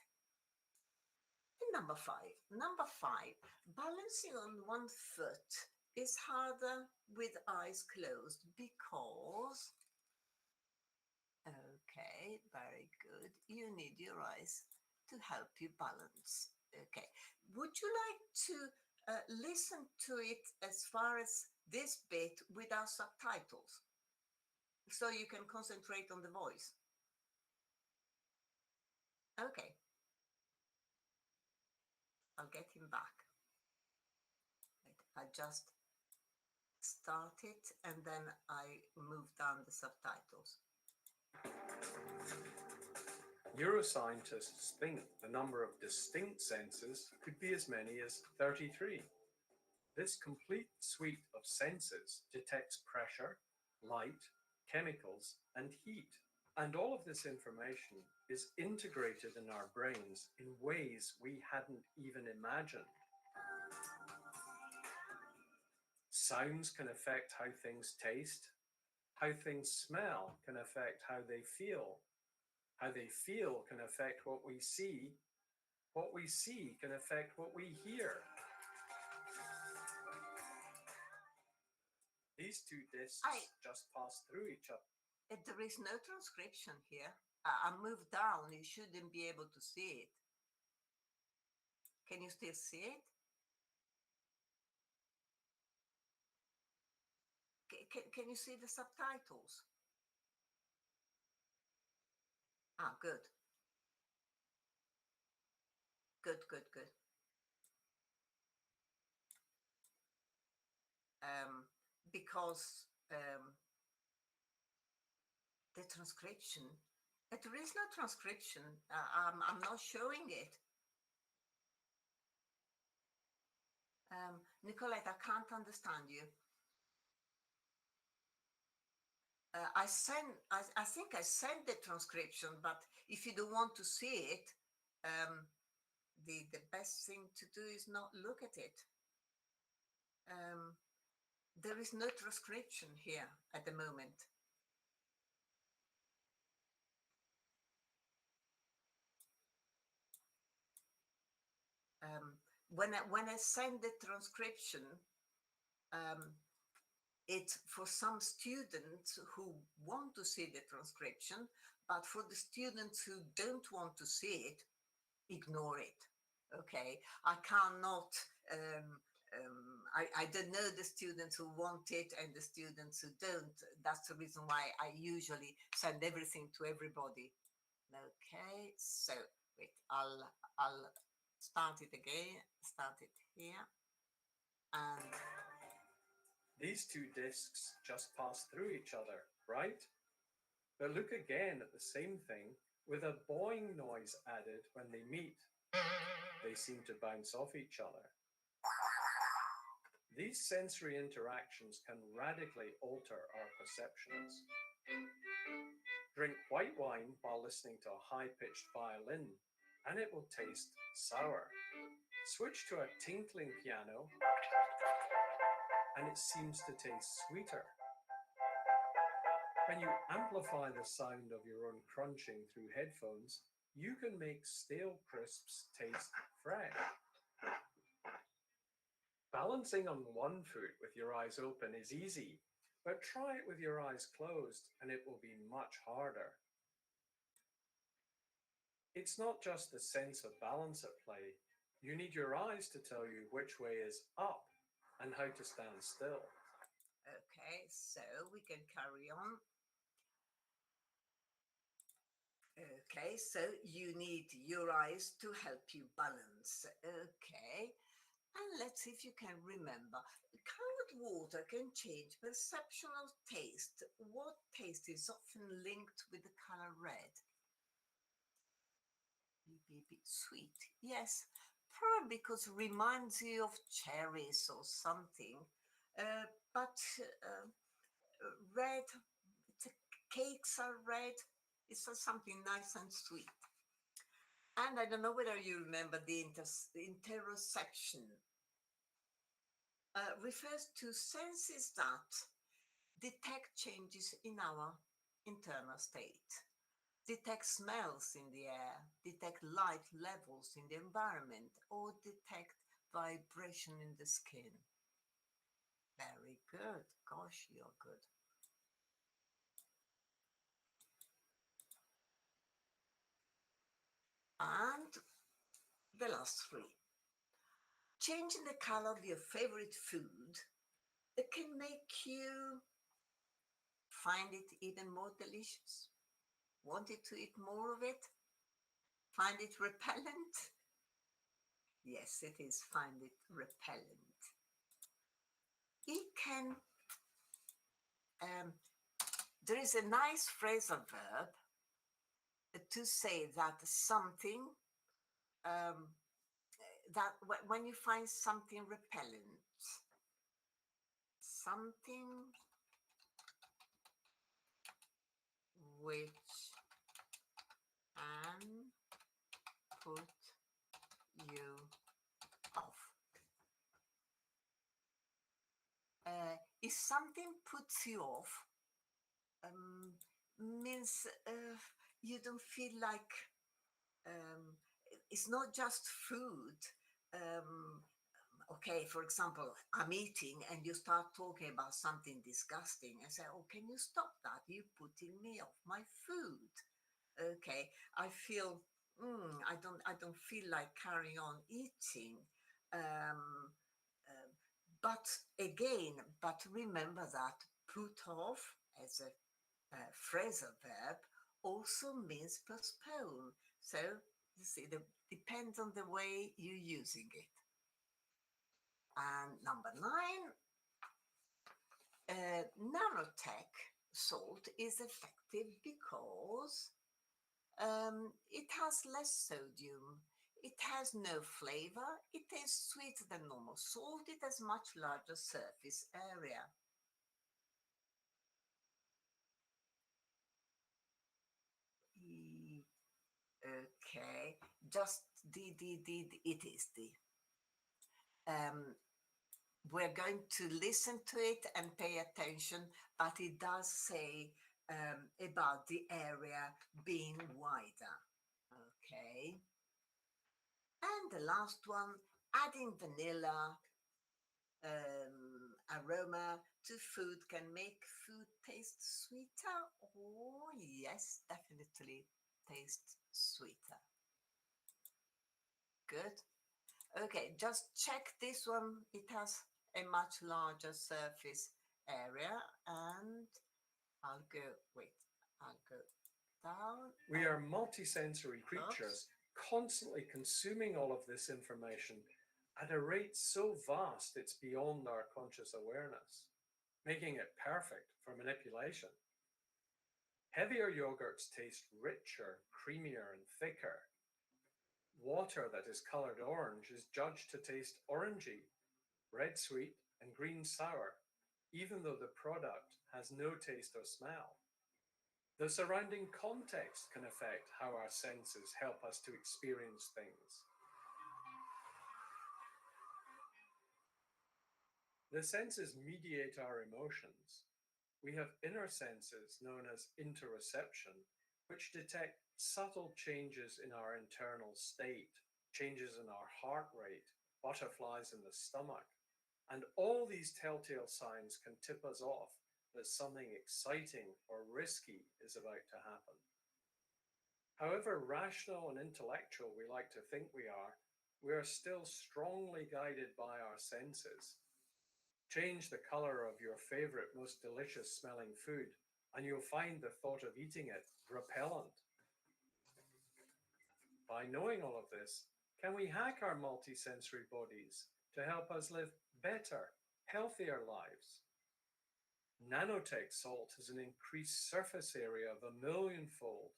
And number five, balancing on one foot is harder with eyes closed because, okay, very good. You need your eyes to help you balance. Okay. Would you like to listen to it as far as this bit without subtitles? So you can concentrate on the voice. Okay. I'll get him back. I just start it and then I move down the subtitles. Neuroscientists think the number of distinct senses could be as many as 33. This complete suite of senses detects pressure, light, chemicals, and heat. And all of this information is integrated in our brains in ways we hadn't even imagined. Sounds can affect how things taste. How things smell can affect how they feel. How they feel can affect what we see. What we see can affect what we hear. These two discs just pass through each other. There is no transcription here. I moved down. You shouldn't be able to see it. Can you still see it? Can you see the subtitles? Ah, good. Good. Because the transcription, there is no transcription. I'm not showing it. Nicolette, I can't understand you. I think I sent the transcription, but if you don't want to see it, the best thing to do is not look at it. There is no transcription here at the moment. When I send the transcription, it's for some students who want to see the transcription, but for the students who don't want to see it, ignore it. Okay, I cannot. I don't know the students who want it and the students who don't. That's the reason why I usually send everything to everybody. Okay, so wait, I'll start it again. Start it here, and these two discs just pass through each other, right? But look again at the same thing with a boing noise added when they meet. They seem to bounce off each other. These sensory interactions can radically alter our perceptions. Drink white wine while listening to a high-pitched violin, and it will taste sour. Switch to a tinkling piano, and it seems to taste sweeter. When you amplify the sound of your own crunching through headphones, you can make stale crisps taste fresh. Balancing on one foot with your eyes open is easy, but try it with your eyes closed and it will be much harder. It's not just the sense of balance at play. You need your eyes to tell you which way is up and how to stand still. okay, so we can carry on. Okay, so you need your eyes to help you balance. Okay, and let's see if you can remember. Colored water can change perception of taste. What taste is often linked with the color red? Sweet, yes, probably because it reminds you of cherries or something. But red, cakes are red. It's something nice and sweet. And I don't know whether you remember the interoception. Refers to senses that detect changes in our internal state. detect smells in the air, detect light levels in the environment, or detect vibration in the skin. Very good. Gosh, you're good. And the last three. Changing the color of your favorite food, it can make you find it even more delicious. Wanted to eat more of it? Find it repellent? Yes, it is. Find it repellent. It can, there is a nice phrasal verb to say that something, that when you find something repellent, something which can put you off. If something puts you off, means you don't feel like, it's not just food. Okay, for example, I'm eating and you start talking about something disgusting and say, oh, can you stop that? You're putting me off my food. Okay, I feel, I don't feel like carrying on eating. But again, but remember that put off as a phrasal verb also means postpone. So you see, it depends on the way you're using it. And number 9, nanotech salt is effective because it has less sodium, it has no flavor, it tastes sweeter than normal salt, it has much larger surface area. Okay, just it is the. We're going to listen to it and pay attention, but it does say about the area being wider. Okay. And the last one, adding vanilla aroma to food can make food taste sweeter. Oh, yes, definitely taste sweeter. Good. Okay, just check this one. It has a much larger surface area, and I'll go down. We are multisensory creatures, constantly consuming all of this information at a rate so vast it's beyond our conscious awareness, making it perfect for manipulation. Heavier yogurts taste richer, creamier, and thicker. Water that is colored orange is judged to taste orangey, red sweet, and green sour, even though the product has no taste or smell. The surrounding context can affect how our senses help us to experience things. The senses mediate our emotions. We have inner senses known as interoception, which detect subtle changes in our internal state, changes in our heart rate, butterflies in the stomach. And all these telltale signs can tip us off that something exciting or risky is about to happen. However rational and intellectual we like to think we are still strongly guided by our senses. Change the color of your favorite, most delicious smelling food, and you'll find the thought of eating it repellent. By knowing all of this, can we hack our multisensory bodies to help us live better, healthier lives? Nanotech salt has an increased surface area of 1,000,000-fold,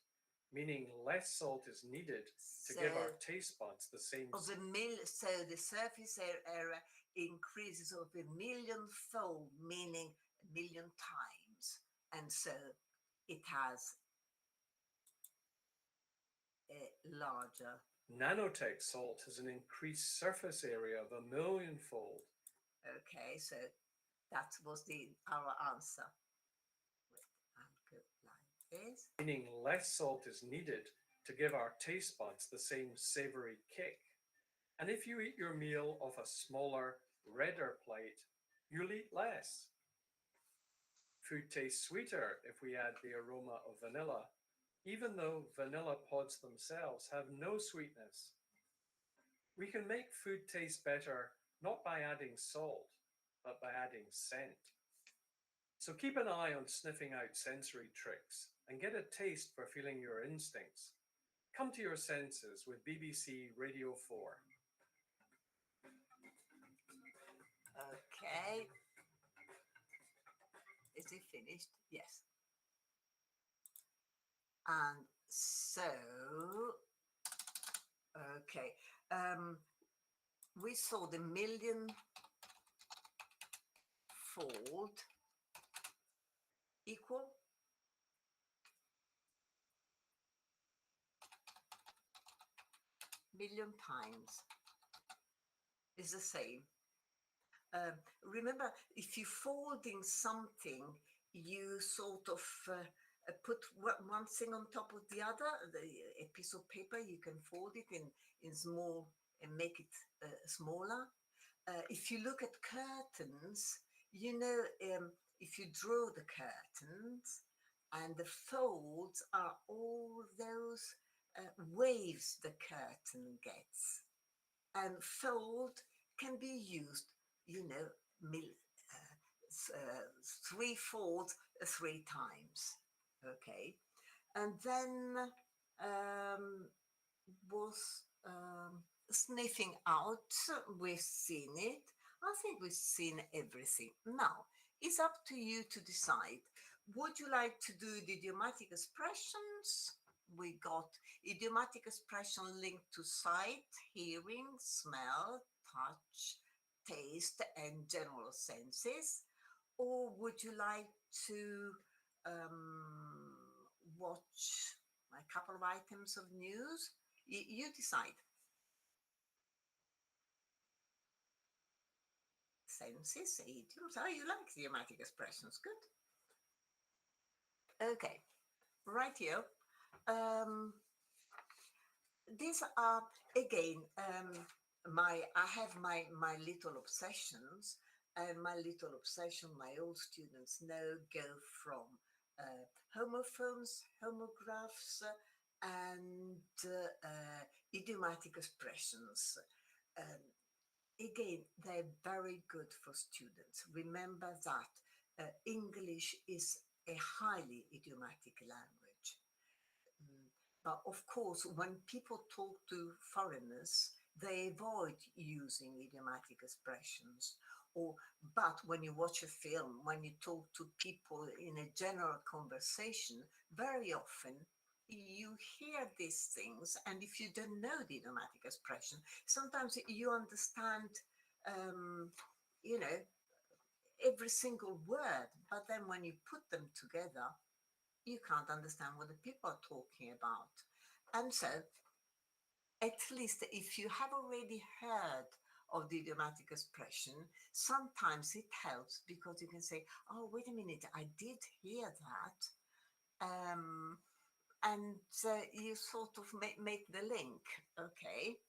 meaning less salt is needed to give our taste buds the same. So the surface area increases of 1,000,000-fold, meaning 1,000,000 times, and so it has a larger. Nanotech salt has an increased surface area of 1,000,000-fold. Okay, so that was our answer. Yes. meaning less salt is needed to give our taste buds the same savory kick. And if you eat your meal off a smaller, redder plate, you'll eat less. Food tastes sweeter if we add the aroma of vanilla, even though vanilla pods themselves have no sweetness. We can make food taste better not by adding salt, but by adding scent. So keep an eye on sniffing out sensory tricks and get a taste for feeling your instincts. Come to your senses with BBC Radio 4. Okay. Is it finished? Yes. And so, okay. We saw the million-fold equal. Million times is the same. Remember, if you folding something, you sort of put one thing on top of the other. A piece of paper, you can fold it in small and make it smaller. If you look at curtains, you know, if you draw the curtains and the folds are all those waves the curtain gets. And fold can be used, you know, three folds 3 times. Okay. And then was sniffing out. We've seen it. I think we've seen everything. Now, it's up to you to decide. Would you like to do the idiomatic expressions? We got idiomatic expression linked to sight, hearing, smell, touch, taste, and general senses. Or would you like to watch a couple of items of news? You decide. Senses, idioms. Oh, you like idiomatic expressions. Good. Okay. Right here. These are again I have my little obsessions, and my little obsession, my old students know, go from homophones, homographs, and idiomatic expressions. Um, Again, they're very good for students. Remember that English is a highly idiomatic language. But of course, when people talk to foreigners, they avoid using idiomatic expressions. But when you watch a film, when you talk to people in a general conversation, very often you hear these things, and if you don't know the idiomatic expression, sometimes you understand, you know, every single word, but then when you put them together, you can't understand what the people are talking about. And so, at least if you have already heard of the idiomatic expression, sometimes it helps because you can say, oh, wait a minute, I did hear that. And you sort of make the link, okay?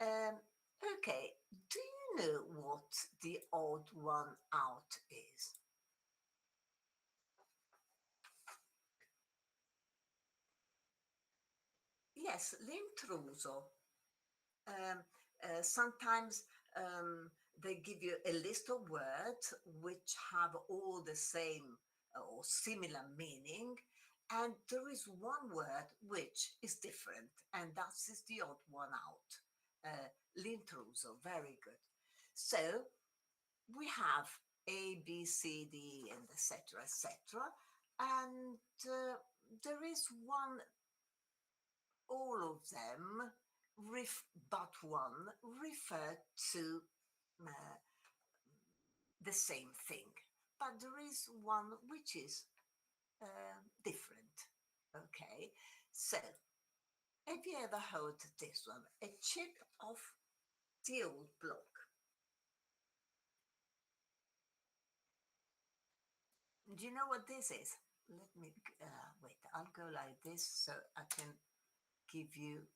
Okay, do you know what the odd one out is? Yes, l'intruso. Sometimes they give you a list of words which have all the same or similar meaning, and there is one word which is different, and that is the odd one out. L'intruso, very good. So we have A, B, C, D, and etc., etc., and there is one, all of them, but one refer to uh, the same thing. But there is one which is different. Okay, so have you ever heard this one? A chip of the old block. Do you know what this is? let me wait. I'll go like this so I can give you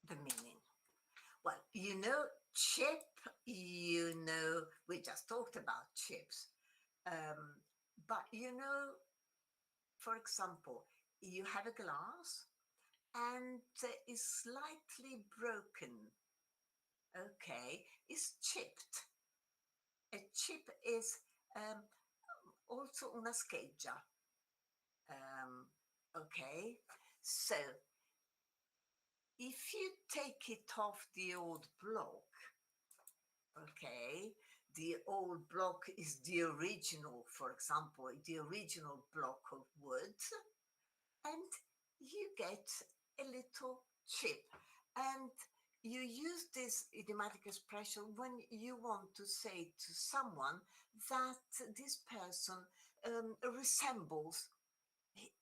the meaning. Well, chip, we just talked about chips. But for example, you have a glass and is slightly broken. Okay, it's chipped. A chip is also una scheggia. Okay, so if you take it off the old block, okay, the old block is the original, for example, the original block of wood, and you get a little chip. And you use this idiomatic expression when you want to say to someone that this person resembles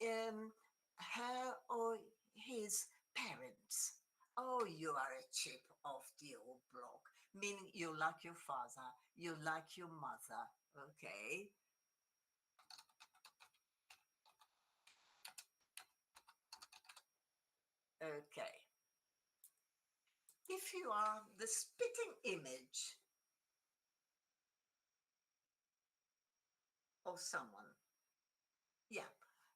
her or his parents. Oh, you are a chip of the old block, meaning you like your father, you like your mother, okay? Okay. If you are the spitting image of someone, yeah,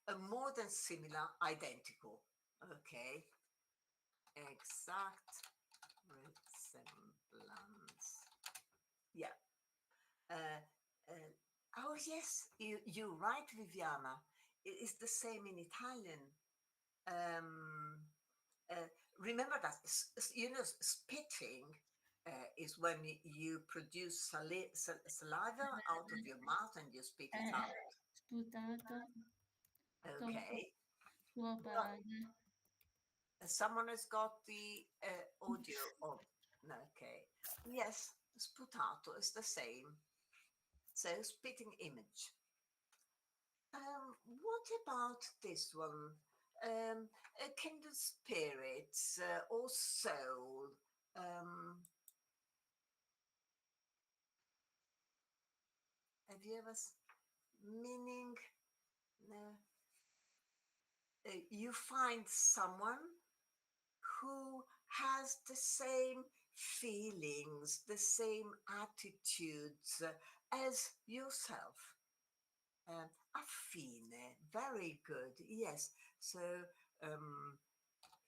a more than similar, identical, okay? Exact resemblance. Yeah. Oh, yes, you're right, Viviana. It is the same in Italian. Um, Remember that, spitting is when you produce saliva out of your mouth and you spit it out. Sputato. Okay. Tuo Well, padre. someone has got the audio on. Okay. Yes, sputato is the same. So spitting image. What about this one? A kindred spirits or soul. Have you ever meaning? No. You find someone who has the same feelings, the same attitudes as yourself. Affine, very good. Yes. So,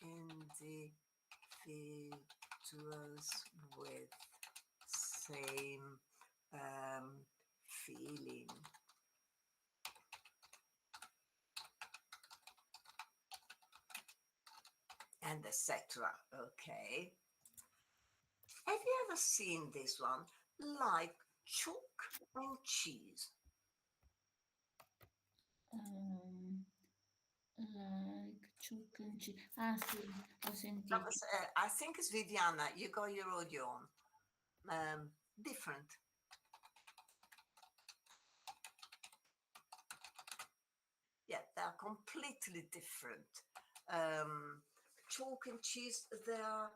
individuals with same feeling. And etc. Okay. Have you ever seen this one? Like chalk and cheese. Like chicken cheese. Ah, sì, ho That sentito. was, I think it's Viviana. You got your audio on. Different. Yeah, they are completely different. Chalk and cheese, they are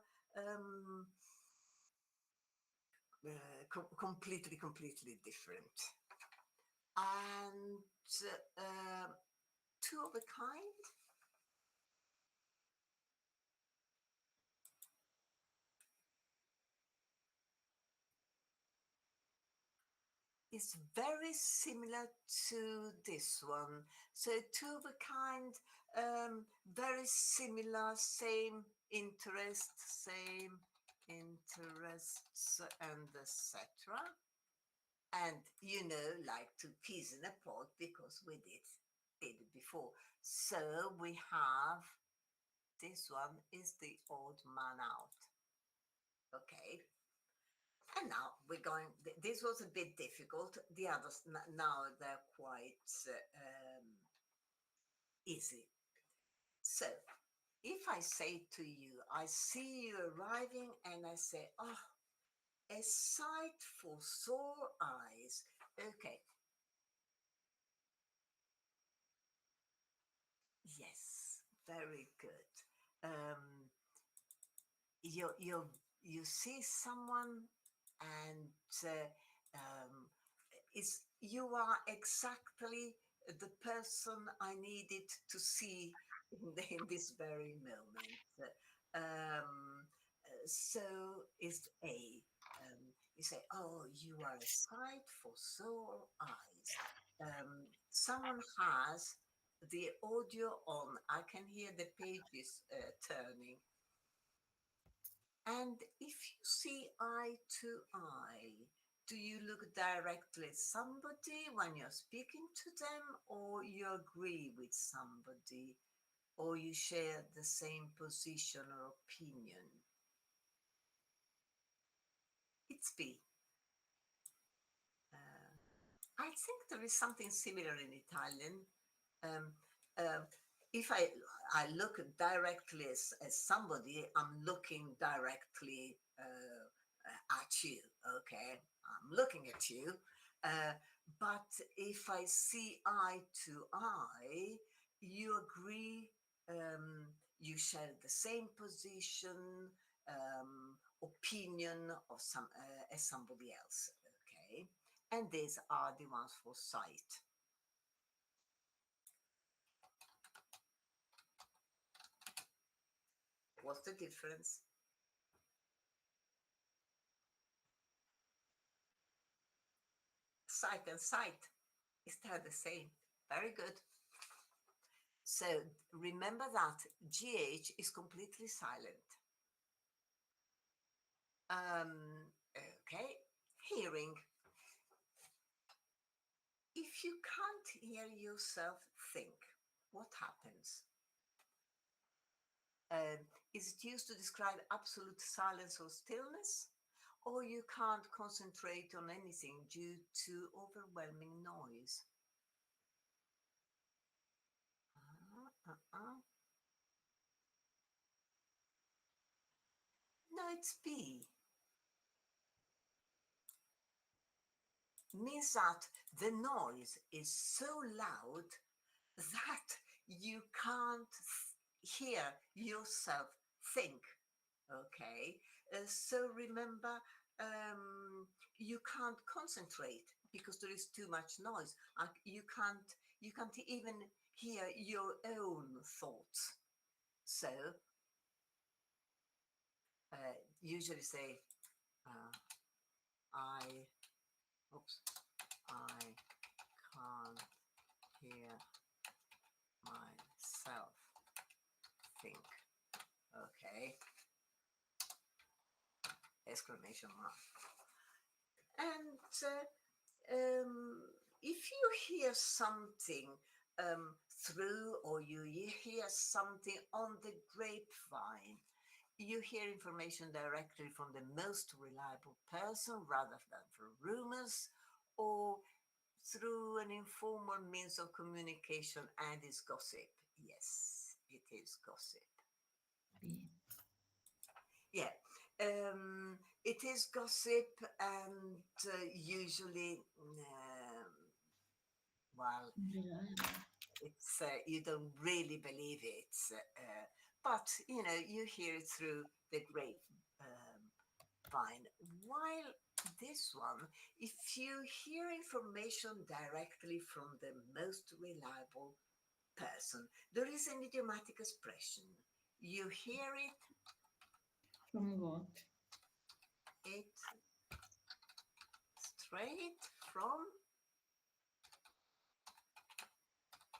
completely different. And two of a kind. Is very similar to this one. So two of a kind, very similar, same interests, and etc. And like two peas in a pod because we did it before. So we have this one is the odd man out. Okay. And now we're going, this was a bit difficult. The others, now they're quite easy. So if I say to you, I see you arriving and I say, oh, a sight for sore eyes. Okay. Yes, very good. You see someone and is you are exactly the person I needed to see in this very moment. So is A. You say, oh, you are a sight for sore eyes. Someone has the audio on. I can hear the pages turning. And if you see eye to eye, do you look directly at somebody when you're speaking to them, or you agree with somebody, or you share the same position or opinion? It's B. I think there is something similar in Italian. Um, uh, if I look directly as somebody, I'm looking directly at you. Okay, I'm looking at you. Uh, but if I see eye to eye, you agree. You share the same position, opinion of some as somebody else. Okay, and these are the ones for sight. What's the difference? Sight and sight is they're the same. Very good. So remember that GH is completely silent. Okay, hearing. If you can't hear yourself think, what happens? Um, is it used to describe absolute silence or stillness? Or you can't concentrate on anything due to overwhelming noise? Uh-uh. No, it's B. Means that the noise is so loud that you can't hear yourself think. Okay, so remember, you can't concentrate because there is too much noise. You can't even hear your own thoughts. So usually say, I, oops, I can't hear myself think. Okay, exclamation mark. And if you hear something through, or you hear something on the grapevine, you hear information directly from the most reliable person rather than from rumors, or through an informal means of communication, and is gossip. Yes, it is gossip. B. Yeah, it is gossip, and usually, well, Reliable. it's you don't really believe it, but you hear it through the grapevine. While this one, if you hear information directly from the most reliable person, there is an idiomatic expression. You hear From what? it straight from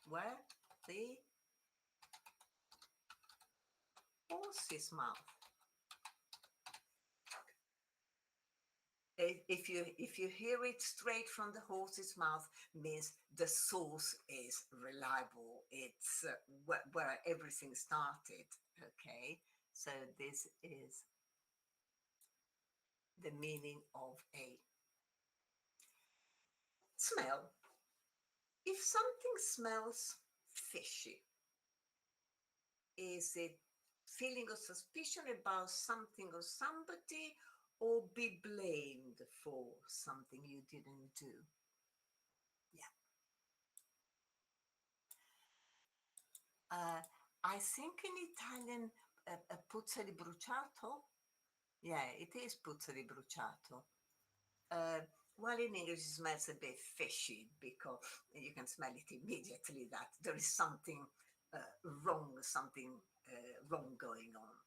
where? The horse's mouth. If you hear it straight from the horse's mouth, means the source is reliable. It's where everything started. Okay, so this is the meaning of a smell. If something smells fishy, is it feeling of suspicion about something or somebody, or be blamed for something you didn't do? Yeah. I think in Italian, puzza di bruciato. Yeah, it is puzza di bruciato. Well, in English, it smells a bit fishy because you can smell it immediately that there is something wrong, something wrong going on.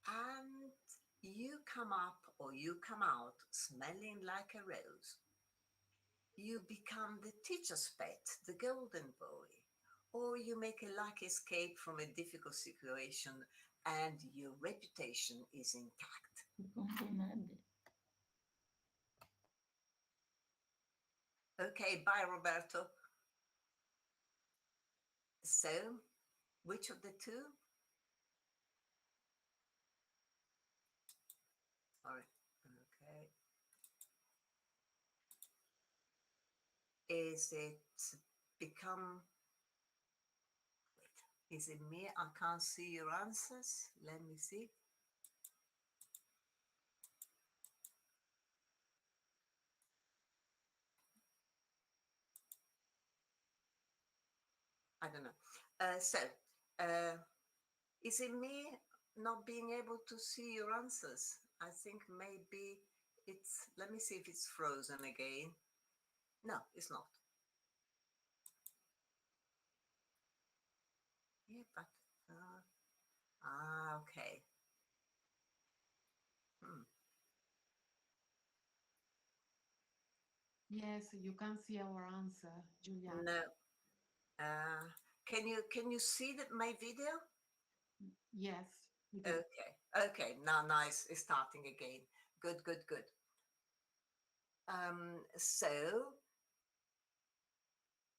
And you come up or you come out smelling like a rose. You become the teacher's pet, the golden boy, or you make a lucky escape from a difficult situation and your reputation is intact. Contonade. Okay, bye, Roberto. So, which of the two? All right. Okay. Is it become? Wait. Is it me? I can't see your answers. Let me see. I don't know. So, is it me not being able to see your answers? I think maybe it's. Let me see if it's frozen again. No, it's not. Yeah, but. Okay. Hmm. Yes, you can see our answer, Juliana. No. Uh, can you see that my video? Yes, we do. Okay. Okay. Now, nice. It's starting again. Good. Good. Good. So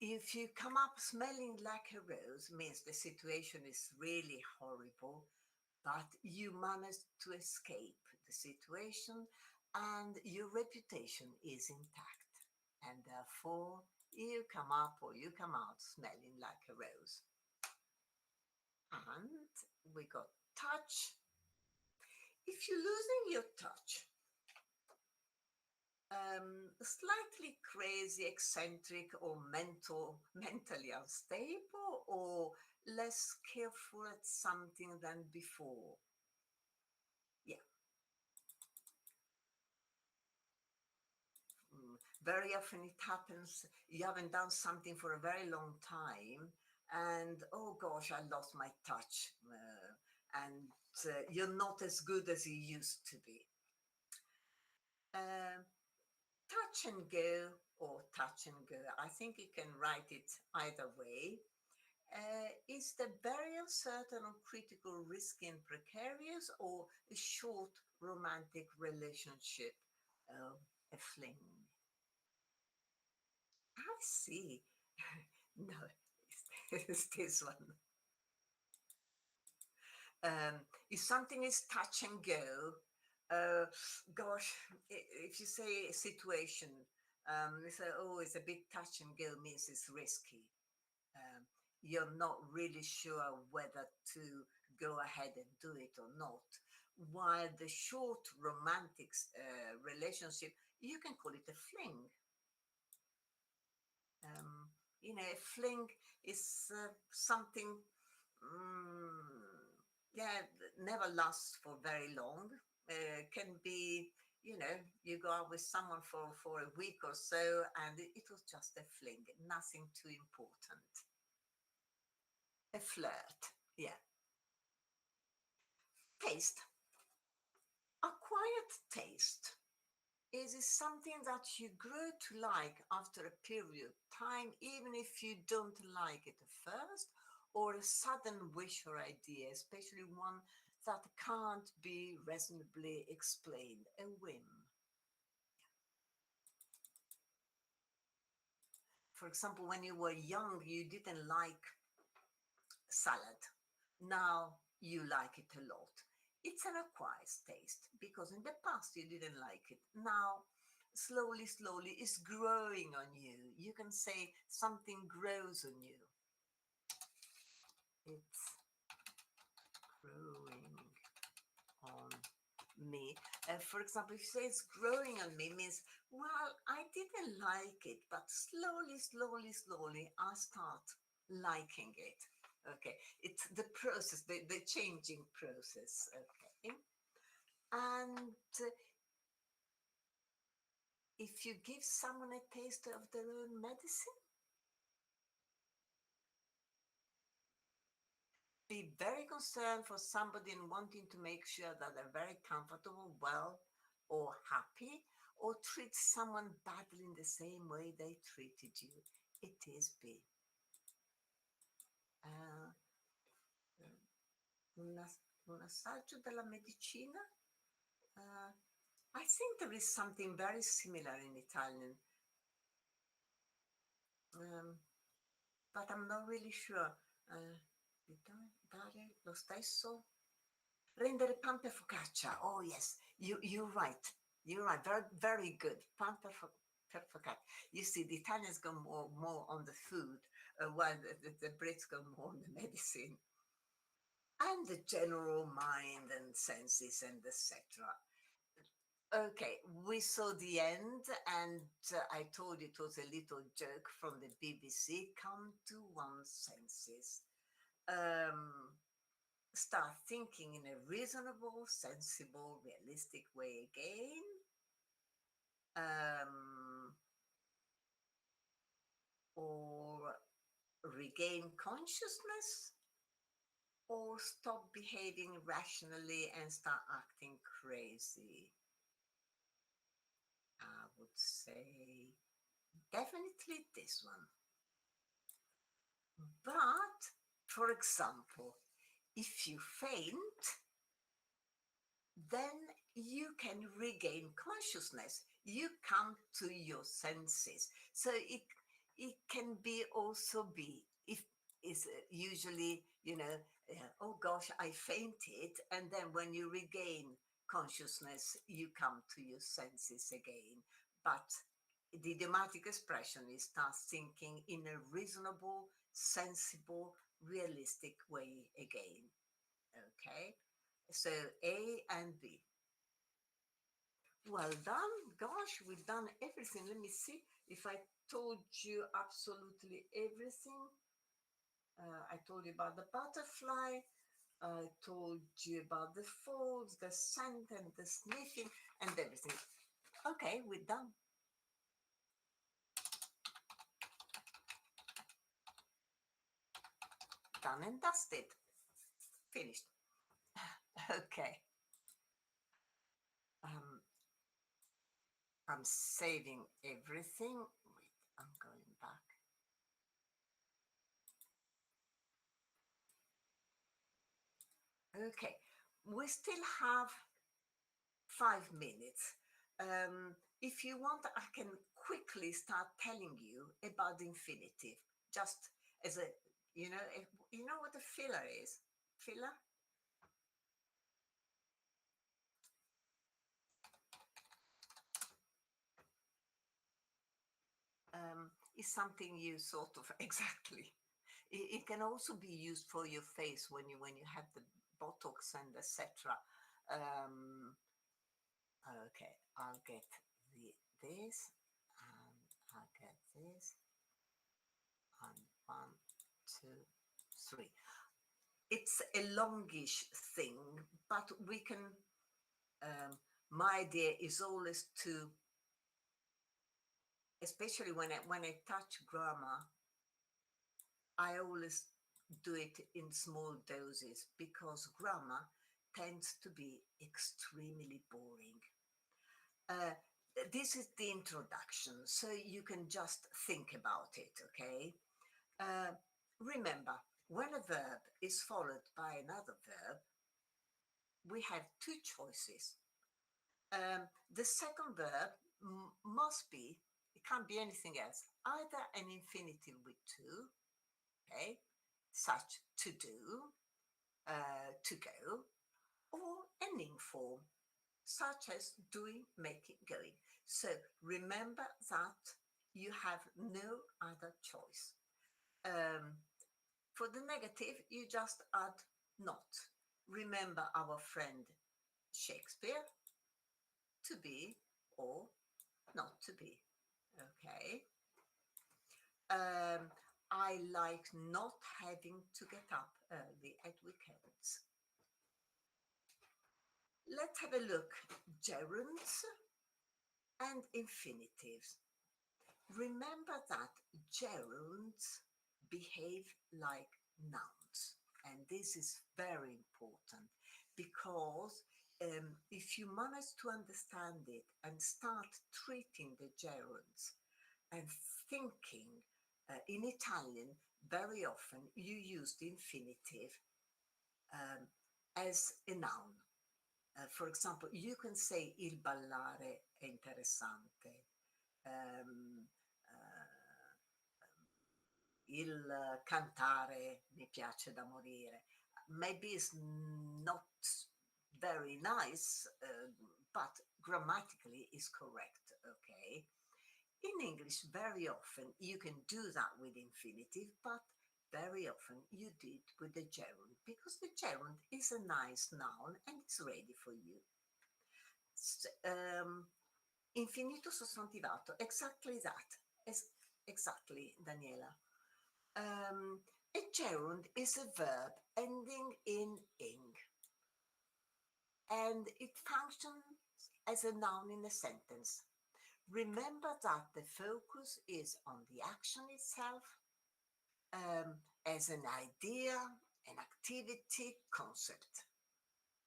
if you come up smelling like a rose, means the situation is really horrible, but you managed to escape the situation and your reputation is intact. And therefore, you come up or you come out smelling like a rose. And we got touch. If you're losing your touch, slightly crazy, eccentric, or mentally unstable, or less careful at something than before. Yeah. Very often it happens, you haven't done something for a very long time, and oh gosh, I lost my touch. And you're not as good as you used to be. Um, touch and go or touch and go. I think you can write it either way. Is the very uncertain or critical, risky and precarious, or a short romantic relationship, a fling? I see. No, it's this one. If something is touch and go, uh, gosh, if you say a situation, you say, oh, it's a bit touch and go means it's risky. Um, you're not really sure whether to go ahead and do it or not. While the short romantic relationship, you can call it a fling. Um, a fling is something, yeah, never lasts for very long. Can be, you go out with someone for a week or so, and it was just a fling, nothing too important. A flirt, yeah. Taste. Acquired taste is it something that you grow to like after a period of time, even if you don't like it at first, or a sudden wish or idea, especially one that can't be reasonably explained, a whim? For example, when you were young, you didn't like salad. Now you like it a lot. It's an acquired taste because in the past you didn't like it. Now, slowly, slowly, it's growing on you. You can say something grows on you. It's growing on me. For example, if you say it's growing on me, means, well, I didn't like it, but slowly, slowly, slowly, I start liking it. Okay, it's the process, the changing process. Okay, and if you give someone a taste of their own medicine? Be very concerned for somebody and wanting to make sure that they're very comfortable, well, or happy, or treat someone badly in the same way they treated you. It is B. Un assaggio della medicina. I think there is something very similar in Italian, but I'm not really sure. Dare lo stesso. Rendere pan per focaccia. Oh yes, you're right. You're right. Very very good. Pan per focaccia. You see, the Italians go more on the food, while the Brits go more on the medicine and the general mind and senses and etc. Okay, we saw the end, and I told you it was a little joke from the BBC. Come to one's senses. Start thinking in a reasonable, sensible, realistic way again. Or regain consciousness, or stop behaving rationally and start acting crazy. I would say definitely this one. But, for example, if you faint, then you can regain consciousness. You come to your senses. So it can be also be, if is usually, oh gosh, I fainted, and then when you regain consciousness, you come to your senses again. But the idiomatic expression is start thinking in a reasonable, sensible, realistic way again. Okay, so A and B. Well done. Gosh, we've done everything. Let me see if I told you absolutely everything. I told you about the butterfly. I told you about the folds, the scent and the sniffing and everything. Okay, we're done. Done and dusted. Finished. Okay. I'm saving everything. Wait, I'm going back. Okay, we still have 5 minutes. If you want, I can quickly start telling you about the infinitive, just as a, you know what a filler is? Filler? Is something you sort of exactly. It can also be used for your face when you have the Botox and etc. Okay, I'll get this, and I'll get this, and 1, 2, 3. It's a longish thing, but we can. My idea is always to, especially when I touch grammar, I always do it in small doses because grammar tends to be extremely boring. This is the introduction, so you can just think about it, okay? Remember, when a verb is followed by another verb, we have two choices. The second verb must be, it can't be anything else, either an infinitive with to, okay, such to do, to go, or an ing form, such as doing, making, going. So remember that you have no other choice. For the negative, you just add not. Remember our friend Shakespeare, to be or not to be. Okay. I like not having to get up early at weekends. Let's have a look. Gerunds and infinitives. Remember that gerunds behave like nouns, and this is very important because if you manage to understand it and start treating the gerunds and thinking in Italian, very often you use the infinitive as a noun. For example, you can say il ballare è interessante, um, il cantare mi piace da morire. Maybe it's not very nice, but grammatically is correct, okay? In English, very often you can do that with infinitive, but very often you do it with the gerund because the gerund is a nice noun and it's ready for you. Infinito sostantivato, exactly that. Exactly, Daniela. A gerund is a verb ending in ing, and it functions as a noun in a sentence. Remember that the focus is on the action itself, as an idea, an activity, concept.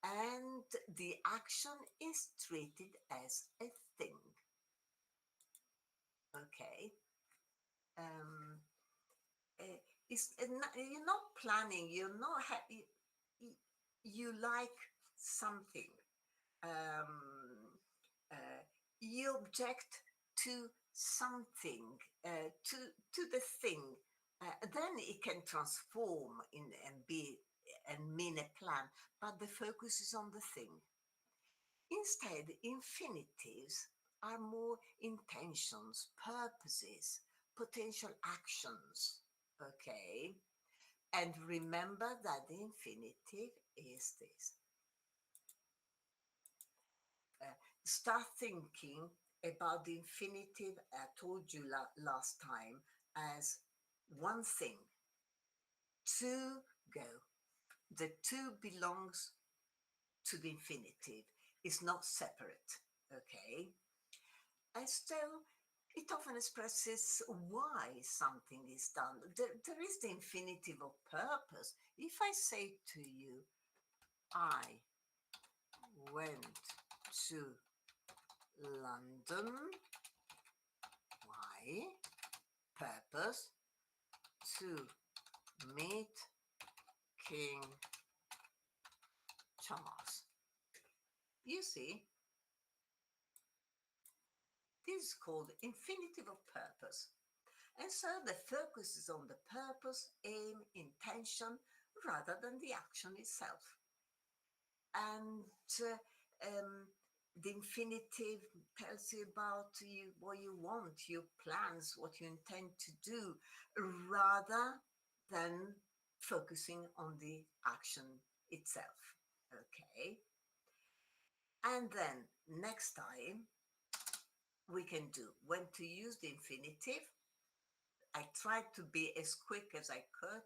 And the action is treated as a thing. Okay. You're not planning, you're not happy, you like something. You object to something, to the thing, then it can transform in and be and mean a plan, but the focus is on the thing. Instead, infinitives are more intentions, purposes, potential actions. Okay, and remember that the infinitive is this. Start thinking about the infinitive I told you last time as one thing. To go. The to belongs to the infinitive. It's not separate. Okay. And still, it often expresses why something is done. There is the infinitive of purpose. If I say to you, I went to London, why? Purpose, to meet King Charles. You see, this is called infinitive of purpose. And so the focus is on the purpose, aim, intention, rather than the action itself. And the infinitive tells you about what you want, your plans, what you intend to do, rather than focusing on the action itself. Okay. And then next time we can do when to use the infinitive. I tried to be as quick as I could.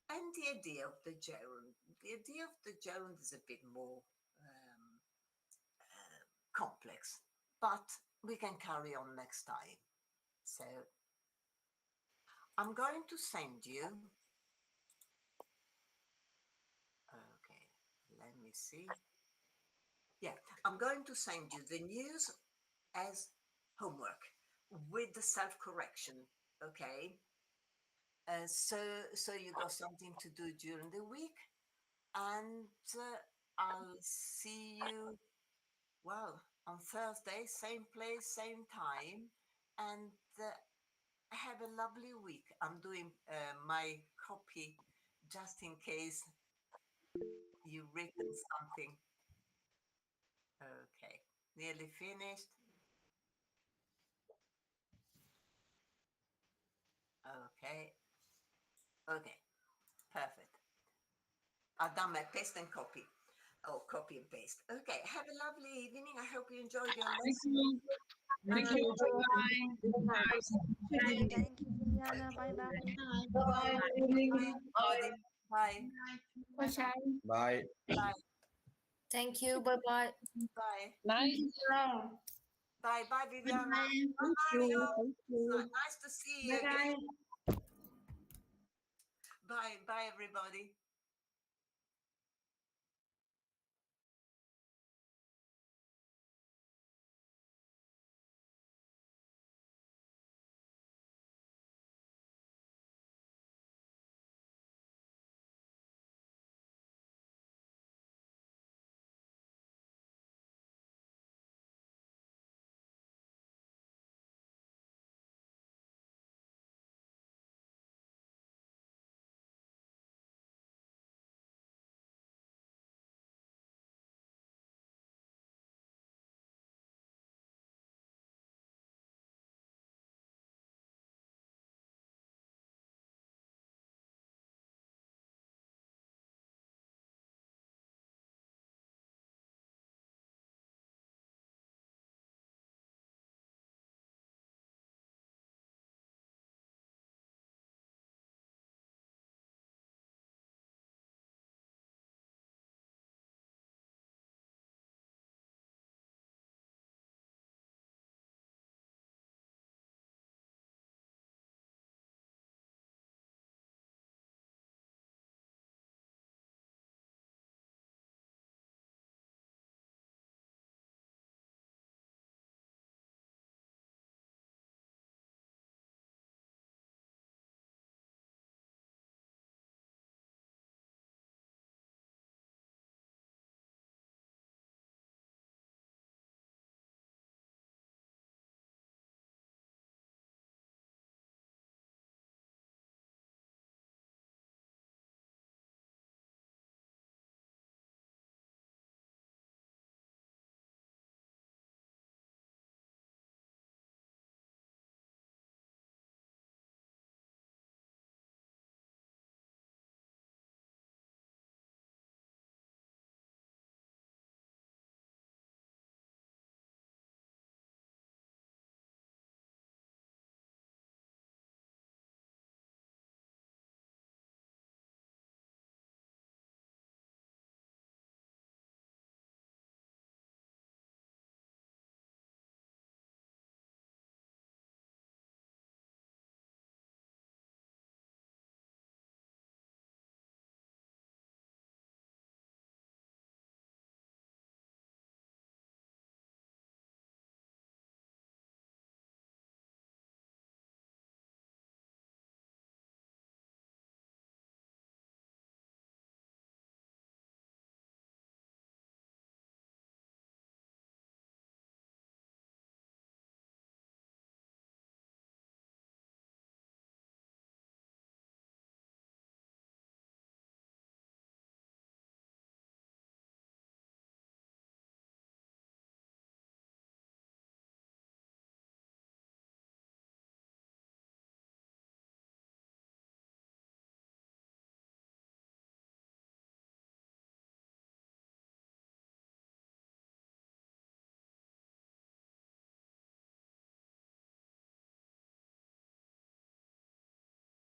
And the idea of the gerund. The idea of the gerund is a bit more complex, but we can carry on next time. So I'm going to send you. Okay, let me see. Yeah, I'm going to send you the news as homework with the self-correction. Okay. So you got something to do during the week, and I'll see you, well, on Thursday, same place, same time, and have a lovely week. I'm doing my copy just in case you've written something. Okay, nearly finished. Okay, okay, perfect. I've done my paste and copy. Oh, copy and paste. Okay, have a lovely evening. I hope you enjoyed your lesson. Thank you. Bye. Thank you, Juliana. Bye bye. Bye. Bye. Bye. Bye. Bye. Bye. Thank you. Bye bye. Bye. Bye. Bye bye, Viviana. Bye. Bye, Thank Mario. you. Thank you. Nice to see you Bye again. bye. Bye bye, everybody.